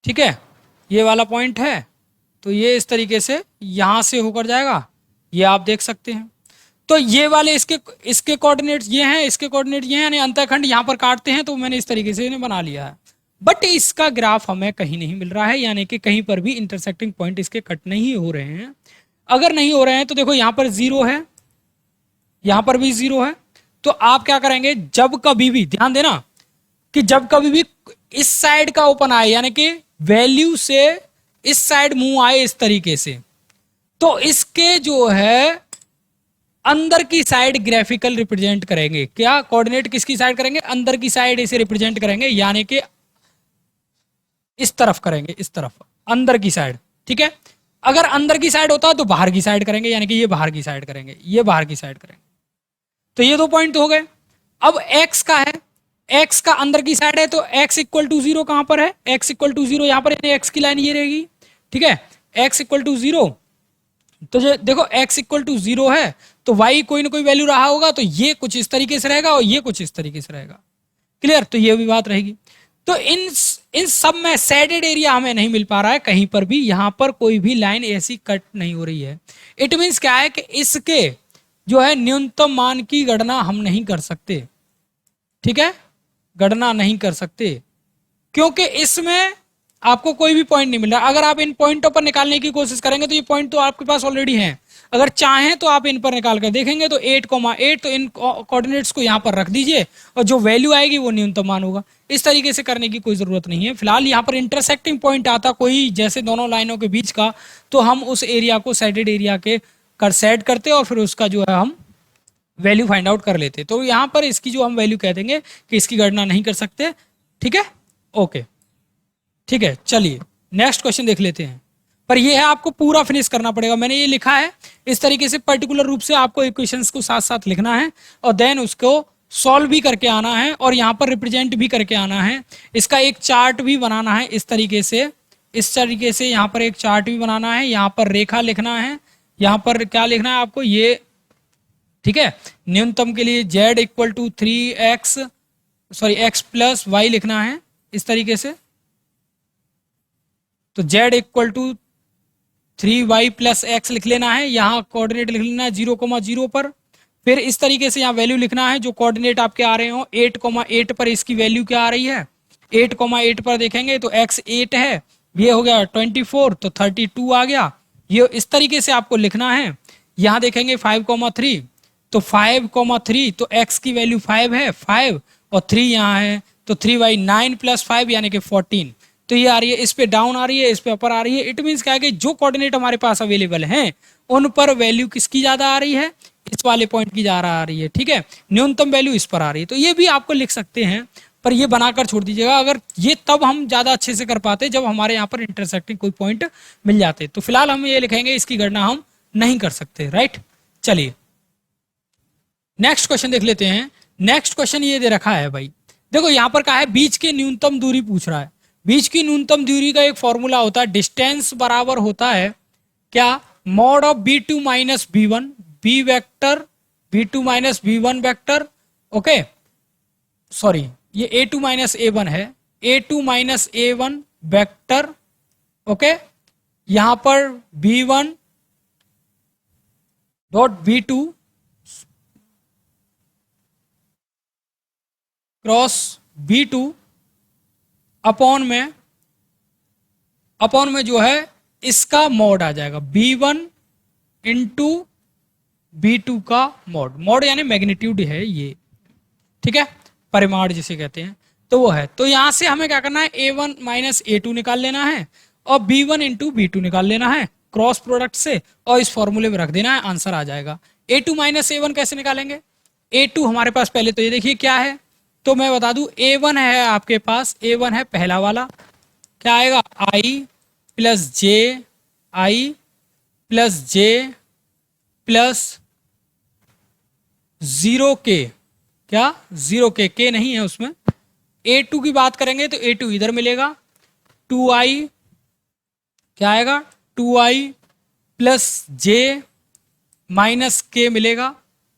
ठीक है, ये वाला पॉइंट है, तो ये इस तरीके से यहां से होकर जाएगा, ये आप देख सकते हैं। तो ये वाले इसके इसके कोऑर्डिनेट्स ये हैं, इसके कोऑर्डिनेट ये हैं, यानी अंतःखंड यहां पर काटते हैं, तो मैंने इस तरीके से इन्हें बना लिया है। बट इसका ग्राफ हमें कहीं नहीं मिल रहा है, यानी कि कहीं पर भी इंटरसेक्टिंग पॉइंट इसके कट नहीं हो रहे हैं। अगर नहीं हो रहे हैं तो देखो यहां पर 0 है, यहां पर भी 0 है, तो आप क्या करेंगे, जब कभी भी ध्यान देना कि जब कभी भी इस साइड का ओपन आए, यानी कि वैल्यू से इस साइड मूव आए इस तरीके से, तो इसके जो है अंदर की साइड ग्राफिकल रिप्रेजेंट करेंगे। क्या कोऑर्डिनेट किसकी साइड करेंगे? अंदर की साइड इसे रिप्रेजेंट करेंगे, यानी कि इस तरफ करेंगे, इस तरफ अंदर की साइड। ठीक है, अगर अंदर की साइड होता तो बाहर की साइड करेंगे, यानी कि ये बाहर की साइड करेंगे, ये बाहर की साइड करेंगे। तो ये 2 पॉइंट तो हो गए। अब x का है, x का अंदर की साइड है, तो x इक्वल टू 0 कहां पर है? x इक्वल टू 0 यहां पर, x की लाइन ये रहेगी। ठीक है, x इक्वल टू 0, तो देखो x इक्वल टू 0 है, तो y कोई ना कोई वैल्यू रहा होगा, तो ये कुछ इस तरीके से रहेगा और ये कुछ इस तरीके से रहेगा। क्लियर? तो ये भी बात रहेगी। तो इन सब में शेडेड एरिया हमें नहीं मिल पा रहा है कहीं पर भी, यहां पर कोई भी लाइन ऐसी कट नहीं हो रही है। इट मीन्स क्या है कि इसके जो है न्यूनतम मान की गणना हम नहीं कर सकते। ठीक है, गणना नहीं कर सकते, क्योंकि इसमें आपको कोई भी पॉइंट नहीं मिल रहा। अगर आप इन पॉइंटों पर निकालने की कोशिश करेंगे तो ये पॉइंट तो आपके पास ऑलरेडी हैं, अगर चाहें तो आप इन पर निकाल कर देखेंगे तो 8,8, तो इन कोऑर्डिनेट्स को यहां पर रख दीजिए और जो वैल्यू आएगी वो न्यूनतम मान होगा। इस तरीके से करने की कोई जरूरत नहीं है। फिलहाल यहां पर इंटरसेक्टिंग पॉइंट आता कोई जैसे दोनों लाइनों के बीच का, तो हम उस एरिया को शेडेड एरिया के कर सेट करते और फिर उसका जो है हम वैल्यू फाइंड आउट कर लेते। तो यहां पर इसकी जो हम वैल्यू कह देंगे कि इसकी गणना नहीं कर सकते। ठीक है, ओके, ठीक है, चलिए नेक्स्ट क्वेश्चन देख लेते हैं। पर यह है आपको पूरा फिनिश करना पड़ेगा, मैंने ये लिखा है इस तरीके से, पर्टिकुलर रूप से आपको इक्वेशंस को साथ साथ लिखना है और देन उसको सॉल्व भी करके आना है और यहां पर रिप्रेजेंट भी करके आना है। इसका एक चार्ट भी बनाना है इस तरीके से, इस तरीके से यहां पर एक चार्ट भी बनाना है, यहां पर रेखा लिखना है, यहां पर क्या लिखना है आपको ये। ठीक है, न्यूनतम के लिए z equal to 3x sorry x plus y लिखना है इस तरीके से, तो z equal to 3y plus x लिख लेना है, यहाँ कोऑर्डिनेट लिख लेना है 0,0 पर। फिर इस तरीके से यहाँ वैल्यू लिखना है जो कोऑर्डिनेट आपके आ रहे हो 8,8 पर, इसकी वैल्यू क्या आ रही है 8,8 पर देखेंगे तो x 8 है, ये हो गया 24, तो 32 आ गया। ये इस तरीके से आपको लिखना है। यहाँ देखेंगे 5,3, तो 5,3, तो x की वैल्यू 5 है, 5 और 3 यहाँ है, तो 3y 9 प्लस 5 यानी कि 14, तो ये आ रही है, इस पे डाउन आ रही है, इस पे अपर आ रही है। इट मीन्स क्या है कि जो कोऑर्डिनेट हमारे पास अवेलेबल हैं उन पर वैल्यू किसकी ज्यादा आ रही है, इस वाले पॉइंट की ज्यादा आ रही है। ठीक है, न्यूनतम वैल्यू इस पर आ रही है, तो ये भी आपको लिख सकते हैं, पर ये बनाकर छोड़ दीजिएगा। अगर ये तब हम ज्यादा अच्छे से कर पाते जब हमारे यहाँ पर इंटरसेक्टिंग कोई पॉइंट मिल जाते। तो फिलहाल हम ये लिखेंगे, इसकी गणना हम नहीं कर सकते। राइट, चलिए नेक्स्ट क्वेश्चन देख लेते हैं। नेक्स्ट क्वेश्चन ये दे रखा है भाई, देखो यहाँ पर कहा है बीच की न्यूनतम दूरी पूछ रहा है। बीच की न्यूनतम दूरी का एक फॉर्मूला होता है, डिस्टेंस बराबर होता है क्या, mod of b2 minus b1, b vector b2 minus b1 vector, okay sorry ये a2 माइनस a1 है, a2 minus a1 vector, okay यहां पर b1 dot b2 cross b2 upon में जो है इसका मॉड आ जाएगा b1 इंटू b2 का मॉड यानी मैग्नीट्यूड है ये। ठीक है, परिमाण जिसे कहते हैं, तो वो है। तो यहां से हमें क्या करना है, a1 माइनस a2 निकाल लेना है और b1 इंटू b2 निकाल लेना है, क्रॉस प्रोडक्ट से और इस फॉर्मूले में रख देना है, आंसर आ जाएगा। A2 माइनस A1 कैसे निकालेंगे? A2 हमारे पास पहले तो ये देखिए क्या है, तो मैं बता दूं A1 है आपके पास, A1 है पहला वाला, क्या आएगा I plus J, I plus J plus 0K, क्या 0K, K नहीं है उसमें। A2 की बात करेंगे तो A2 इधर मिलेगा, 2I क्या आएगा 2I प्लस जे माइनस K मिलेगा।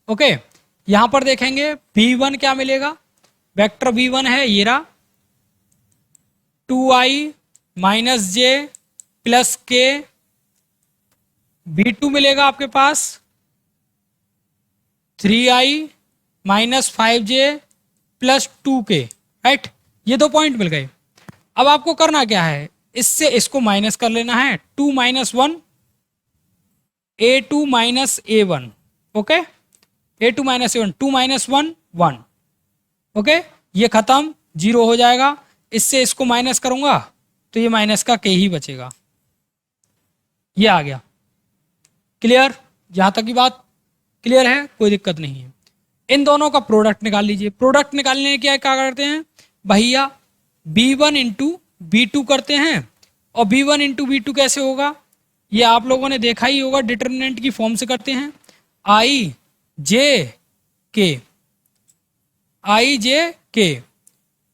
ओके, यहां पर देखेंगे B1 क्या मिलेगा, वेक्टर B1 है ये रहा, 2I माइनस जे प्लस K। B2 मिलेगा आपके पास 3I minus 5J plus 2K, right. ये 2 पॉइंट मिल गए। अब आपको करना क्या है, इससे इसको माइनस कर लेना है, 2 minus 1, A2 minus A1, okay, A2 minus A1, 2 minus 1 1, okay, ये खत्म, 0 हो जाएगा। इससे इसको माइनस करूंगा तो ये माइनस का K ही बचेगा, ये आ गया। क्लियर, यहां तक की बात क्लियर है, कोई दिक्कत नहीं है। इन दोनों का प्रोडक्ट निकाल लीजिए। प्रोडक्ट निकालने के क्या करते हैं भैया, B1 इंटू B2 करते हैं, और B1 इंटू B2 कैसे होगा, ये आप लोगों ने देखा ही होगा, डिटर्मिनेंट की फॉर्म से करते हैं, I J K, I J K,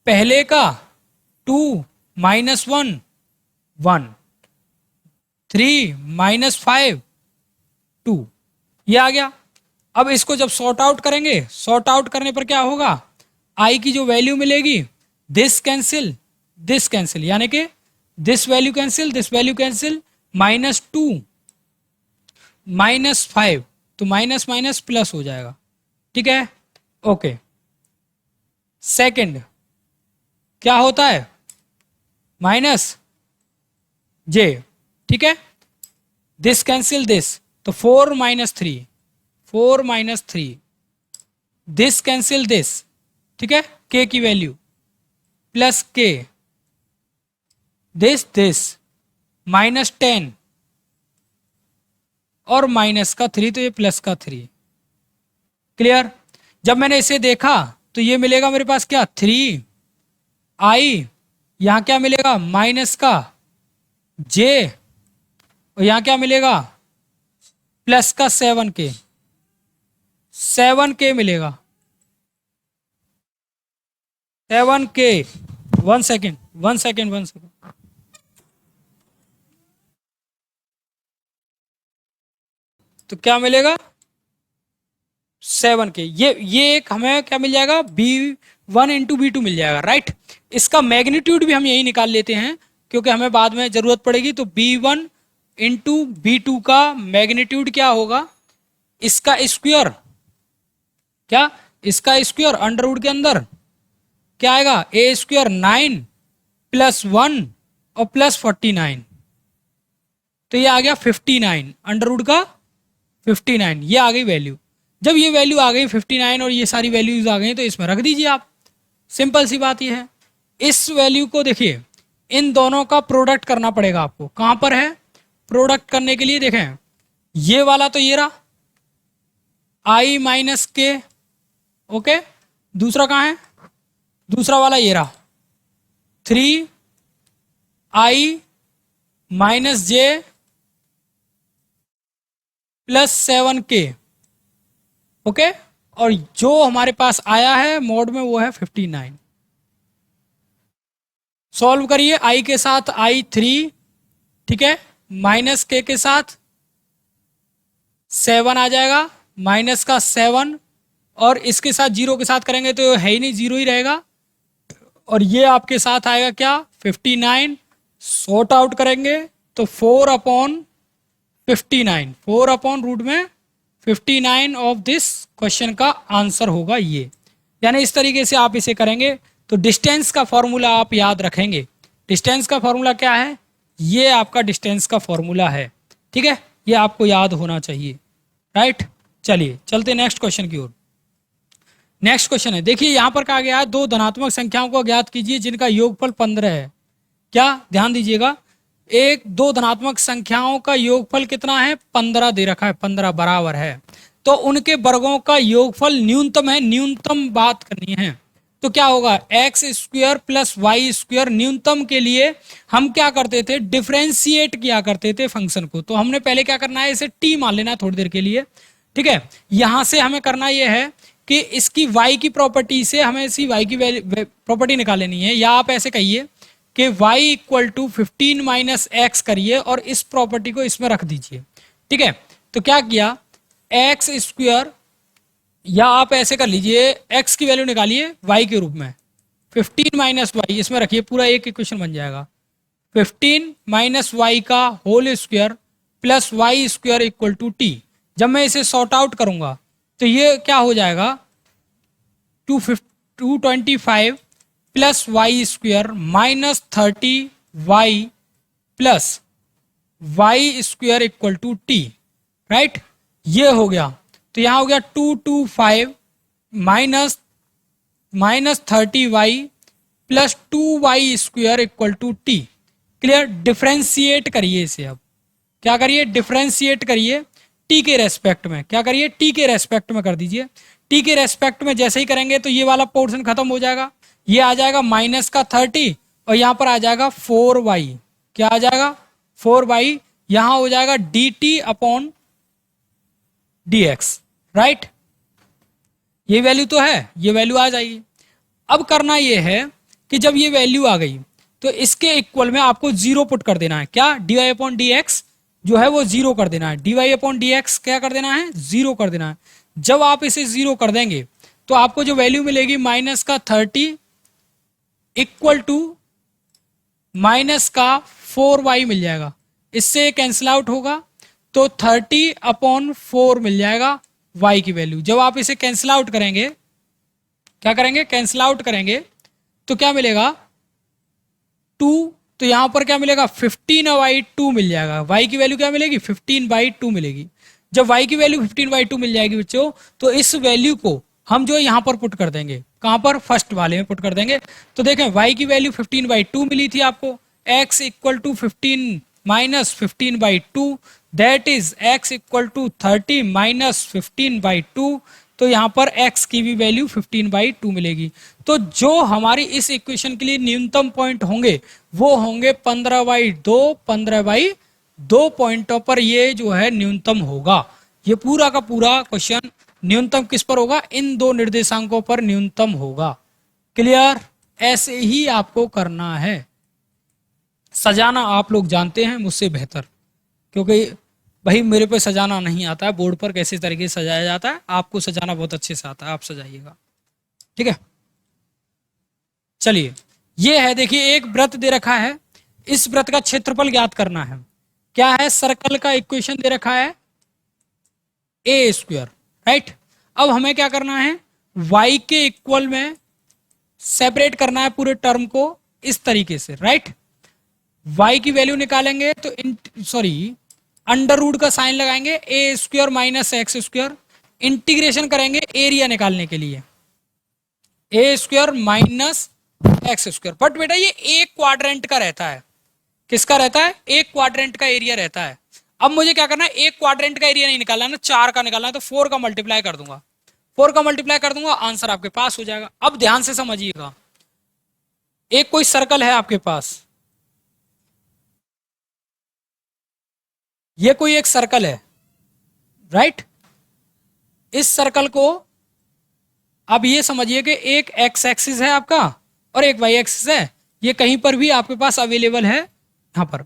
पहले का 2 माइनस 1 1, 3 माइनस 5 2, ये आ गया। अब इसको जब सॉर्ट आउट करेंगे, सॉर्ट आउट करने पर क्या होगा, I की जो वैल्यू मिलेगी, दिस कैंसिल, यानी कि this value cancel, minus 2 minus 5, तो माइनस माइनस प्लस हो जाएगा, ठीक है। ओके, सेकंड क्या होता है, माइनस जे, ठीक है, दिस कैंसिल दिस, तो 4 माइनस 3, दिस कैंसिल दिस, ठीक है, K की value plus K, this minus 10 और माइनस का 3, तो ये प्लस का 3। क्लियर, जब मैंने इसे देखा तो ये मिलेगा मेरे पास क्या 3I, यहां क्या मिलेगा माइनस का J, और यहां क्या मिलेगा प्लस का 7K मिलेगा, 7K। 1 सेकेंड, तो क्या मिलेगा 7K। ये एक हमें क्या मिल जाएगा, B1 इंटू B2 मिल जाएगा, राइट। इसका मैग्नीट्यूड भी हम यही निकाल लेते हैं क्योंकि हमें बाद में जरूरत पड़ेगी। तो B1 इंटू B2 का मैग्नीट्यूड क्या होगा, इसका स्क्वायर, क्या इसका स्क्वायर अंडर रूट के अंदर क्या आएगा, A स्क्वायर 9 प्लस 1 और प्लस 49, तो ये आ गया 59, अंडर रूट का 59, ये आ गई वैल्यू। जब ये वैल्यू आ गई 59 और ये सारी वैल्यूज आ गई तो इसमें रख दीजिए आप, सिंपल सी बात ये है। इस वैल्यू को देखिए, इन दोनों का प्रोडक्ट करना पड़ेगा आपको। कहां पर है प्रोडक्ट करने के लिए, देखें ये वाला तो ये रहा I माइनस K, ओके, दूसरा कहां है, दूसरा वाला ये रहा 3I minus J plus 7K, okay, और जो हमारे पास आया है मोड में वो है 59। सॉल्व करिए, I के साथ I3, ठीक है, माइनस K के साथ 7 आ जाएगा, माइनस का 7, और इसके साथ 0 के साथ करेंगे तो है ही नहीं, 0 ही रहेगा, और ये आपके साथ आएगा क्या 59। सॉर्ट आउट करेंगे तो 4 अपॉन 59, 4 अपॉन रूट में 59 ऑफ दिस क्वेश्चन का आंसर होगा ये। यानी इस तरीके से आप इसे करेंगे तो डिस्टेंस का फॉर्मूला आप याद रखेंगे। डिस्टेंस का फॉर्मूला क्या है, ये आपका डिस्टेंस का फॉर्मूला है, ठीक है, ये आपको याद होना चाहिए, राइट। चलिए चलते नेक्स्ट क्वेश्चन की ओर। नेक्स्ट क्वेश्चन है, देखिए यहां पर कहा गया है 2 धनात्मक संख्याओं को ज्ञात कीजिए जिनका योगफल 15 है। क्या, ध्यान दीजिएगा, एक दो धनात्मक संख्याओं का योगफल कितना है, 15 दे रखा है, 15 बराबर है, तो उनके वर्गों का योगफल न्यूनतम है, न्यूनतम बात करनी है। तो क्या होगा, x square plus y square, न्यूनतम के लिए हम क्या करते थे, डिफ्रेंशिएट किया करते थे फंक्शन को। तो हमने पहले क्या करना है, इसे टी मान लेना है थोड़ी देर के लिए, ठीक है। यहां से हमें करना यह है कि इसकी y की प्रॉपर्टी से हमें इसी y की प्रॉपर्टी निकाल लेनी है, या आप ऐसे कहिए कि y equal to 15 minus x करिए और इस प्रॉपर्टी को इसमें रख दीजिए, ठीक है। तो क्या किया, एक्स स्क्वायर, या आप ऐसे कर लीजिए, x की वैल्यू निकालिए y के रूप में, 15 माइनस वाई इसमें रखिए, पूरा एक इक्वेशन बन जाएगा। 15 माइनस वाई का whole square plus y square equal to t. जब मैं इसे सॉर्ट आउट करूंगा तो ये क्या हो जाएगा, 225 plus y square minus 30 y plus y square equal to t, right. ये हो गया, तो यहां हो गया 225 minus minus 30 y plus 2 y square equal to t. Clear, differentiate करिए इसे, अब क्या करिए, डिफ्रेंशिएट करिए टी के रेस्पेक्ट में, क्या करिए, टी के रेस्पेक्ट में कर दीजिए। टी के रेस्पेक्ट में जैसे ही करेंगे तो ये वाला पोर्शन खत्म हो जाएगा, ये आ जाएगा माइनस का 30 और यहां पर आ जाएगा 4 वाई, क्या आ जाएगा, 4 वाई, यहां हो जाएगा D T upon D x, right. ये वैल्यू तो है, ये वैल्यू आ जाएगी। अब करना ये है कि जब ये वैल्यू आ गई तो इसके इक्वल में आपको जीरो पुट कर देना है, क्या, d Y upon D x जो है वो जीरो कर देना है, d Y upon D x क्या कर देना है, जीरो कर देना है। जब आप इसे जीरो कर देंगे तो आपको जो वैल्यू मिलेगी माइनस का 30 इक्वल टू माइनस का 4 वाई मिल जाएगा, इससे कैंसिल आउट होगा तो 30 अपॉन 4 मिल जाएगा वाई की वैल्यू। जब आप इसे कैंसिल आउट करेंगे, क्या करेंगे, कैंसिल आउट करेंगे तो क्या मिलेगा, 2, तो यहां पर क्या मिलेगा, 15/2 मिल जाएगा, y की वैल्यू क्या मिलेगी, 15/2 मिलेगी। जब y की वैल्यू 15/2 मिल जाएगी बच्चों, तो इस वैल्यू को हम जो यहां पर पुट कर देंगे, कहां पर, फर्स्ट वाले में पुट कर देंगे। तो देखें y की वैल्यू 15/2 मिली थी आपको, x equal to 15 minus 15/2, that is x equal to 30 minus 15/2। तो यहां पर x की भी वैल्यू 15/2 मिलेगी। तो जो हमारी इस इक्वेशन के लिए न्यूनतम पॉइंट होंगे वो होंगे 15/2, 15/2 पॉइंटों पर ये जो है न्यूनतम होगा। ये पूरा का पूरा क्वेश्चन न्यूनतम किस पर होगा, इन दो निर्देशांकों पर न्यूनतम होगा। क्लियर, ऐसे ही आपको करना है। सजाना आप लोग जानते हैं मुझसे बेहतर, क्योंकि भाई मेरे पे सजाना नहीं आता है, बोर्ड पर कैसे तरीके से सजाया जाता है, आपको सजाना बहुत अच्छे से आता है, आप सजाइएगा, ठीक है। चलिए, ये है, देखिए एक वृत्त दे रखा है, इस वृत्त का क्षेत्रफल ज्ञात करना है। क्या है, सर्कल का इक्वेशन दे रखा है ए स्क्वायर, राइट। अब हमें क्या करना है, y के इक्वल में सेपरेट करना है पूरे टर्म को इस तरीके से, राइट। y की वैल्यू निकालेंगे तो सॉरी, अंडर रूट का साइन लगाएंगे, a square minus x square, integration करेंगे एरिया निकालने के लिए, a square minus x square. But बेटा ये एक क्वाड्रेंट का रहता है, किसका रहता है, एक क्वाड्रेंट का एरिया रहता है। अब मुझे क्या करना है, एक क्वाड्रेंट का एरिया नहीं निकालना ना, 4 का निकालना है, तो 4 का मल्टीप्लाई कर दूंगा, 4 का मल्टीप्लाई कर दूंगा, आंसर आपके पास हो जाएगा। अब ध्यान से समझिएगा, एक कोई सर्कल है आपके पास, ये कोई एक सर्कल है, राइट। इस सर्कल को अब ये समझिए कि एक एक्स एक्सिस है आपका और एक वाई एक्सिस है, ये कहीं पर भी आपके पास अवेलेबल है। यहां पर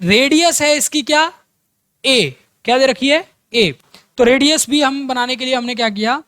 रेडियस है इसकी क्या, ए, क्या दे रखी है, ए। तो रेडियस भी हम बनाने के लिए हमने क्या किया,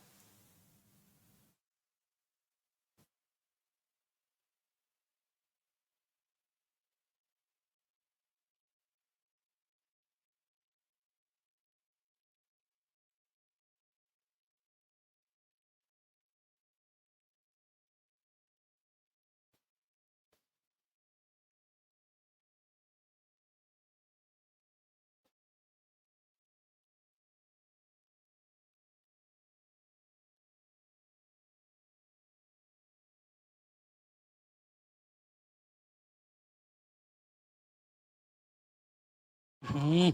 हम्म।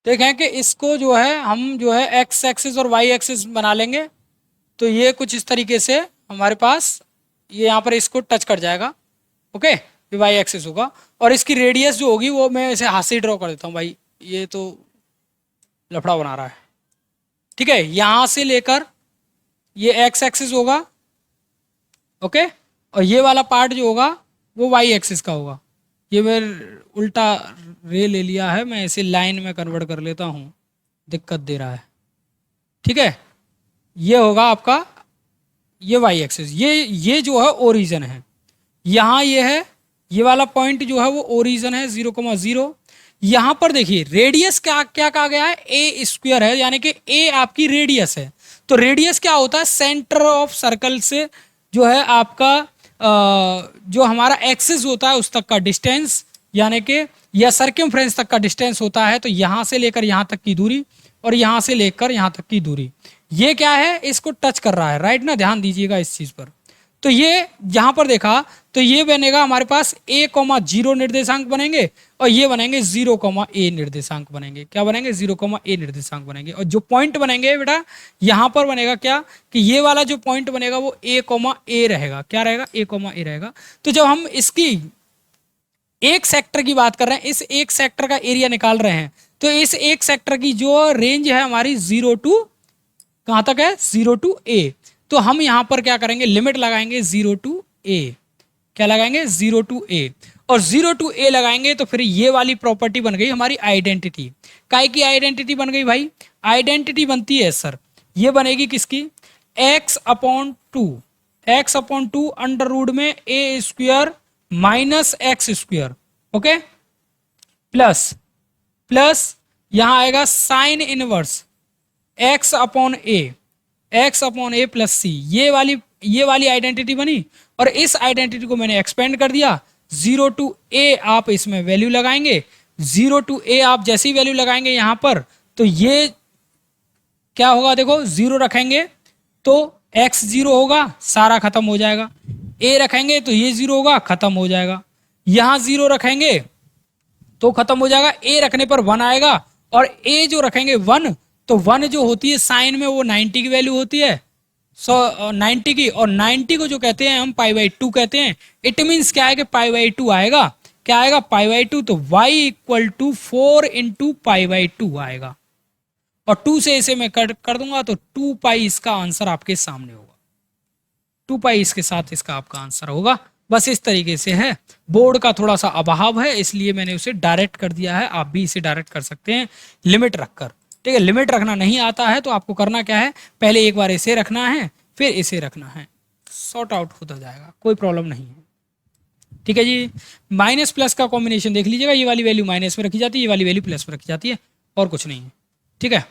देखें कि इसको जो है हम जो है एक्स एक्सिस और वाई एक्सिस बना लेंगे। तो ये कुछ इस तरीके से हमारे पास ये यहाँ पर इसको टच कर जाएगा। ओके, ये वाई एक्सिस होगा और इसकी रेडियस जो होगी वो मैं इसे हाथ से ही ड्रॉ कर देता हूँ भाई, ये तो लफड़ा बना रहा है। ठीक है, यहां से लेकर ये एक्स एक्सिस होगा। ओके, और ये वाला पार्ट जो होगा वो वाई एक्सिस का होगा। ये मैं उल्टा रे ले लिया है, मैं इसे लाइन में कन्वर्ट कर लेता हूँ, दिक्कत दे रहा है। ठीक है, ये होगा आपका ये वाई एक्सिस, ये जो है ओरिजिन है। यहाँ ये है, ये वाला पॉइंट जो है वो ओरिजिन है 0,0। यहां पर देखिए रेडियस क्या क्या कहा गया है, ए स्क्वायर है, यानी कि ए आपकी रेडियस है। तो रेडियस क्या होता है, सेंटर ऑफ सर्कल से जो है आपका जो हमारा एक्सिस होता है उस तक का डिस्टेंस, यानी कि या सर्कमफ्रेंस तक का डिस्टेंस होता है। तो यहां से लेकर यहां तक की दूरी और यहां से लेकर यहां तक की दूरी, ये क्या है, इसको टच कर रहा है, राइट ना, ध्यान दीजिएगा इस चीज पर। तो ये यहां पर देखा तो ये बनेगा हमारे पास a कॉमा जीरो निर्देशांक बनेंगे और ये बनेंगे 0 कॉमा ए निर्देशांक बनेंगे। क्या बनेंगे, 0 कॉमा ए निर्देशांक बनेंगे। और जो पॉइंट बनेंगे बेटा यहां पर बनेगा क्या, कि ये वाला जो पॉइंट बनेगा वो a कॉमा ए रहेगा। क्या रहेगा, a कॉमा ए रहेगा। तो जब हम इसकी एक सेक्टर की बात कर रहे हैं, इस एक सेक्टर का एरिया निकाल रहे हैं, तो इस एक सेक्टर की जो रेंज है हमारी 0 टू कहां तक है, 0 टू ए। तो हम यहां पर क्या करेंगे, लिमिट लगाएंगे 0 टू ए। क्या लगाएंगे, 0 टू ए। और 0 टू ए लगाएंगे तो फिर ये वाली प्रॉपर्टी बन गई हमारी आइडेंटिटी। काय की आइडेंटिटी बन गई भाई, आइडेंटिटी बनती है सर, ये बनेगी किसकी, x upon two, x upon two under root में a square minus x square. Okay, plus plus यहां आएगा sine inverse x upon a, x upon a plus c. ये वाली आइडेंटिटी बनी और इस आइडेंटिटी को मैंने एक्सपेंड कर दिया। 0 टू ए आप इसमें वैल्यू लगाएंगे, 0 टू ए आप जैसी वैल्यू लगाएंगे यहां पर, तो ये क्या होगा, देखो 0 रखेंगे तो x 0 होगा, सारा खत्म हो जाएगा। a रखेंगे तो ये 0 होगा, खत्म हो जाएगा। यहां 0 रखेंगे तो खत्म हो जाएगा, a रखने पर 1 आएगा और a जो रखेंगे 1, तो 1 जो होती है साइन में वो 90 की वैल्यू होती है। 90 की, और 90 को जो कहते हैं हम पाई बाई 2 कहते हैं। इट मीन्स क्या है कि पाई बाई 2 आएगा। क्या आएगा, पाई बाई 2। तो y equal to 4 into pi by 2 आएगा। और 2 से इसे मैं कट कर दूंगा तो 2 पाई इसका आंसर आपके सामने होगा। 2 पाई इसके साथ इसका आपका आंसर होगा। बस इस तरीके से है। बोर्ड का थोड़ा सा अभाव है इसलिए मैंने उसे डायरेक्ट कर दिया है, आप भी इसे डायरेक्ट कर सकते हैं लिमिट रखकर। ठीक है, लिमिट रखना नहीं आता है तो आपको करना क्या है, पहले एक बार इसे रखना है फिर इसे रखना है, सॉर्ट आउट होता जाएगा, कोई प्रॉब्लम नहीं है। ठीक है जी, माइनस प्लस का कॉम्बिनेशन देख लीजिएगा, ये वाली वैल्यू माइनस में रखी जाती है, ये वाली वैल्यू प्लस में रखी जाती है, और कुछ नहीं है। ठीक है।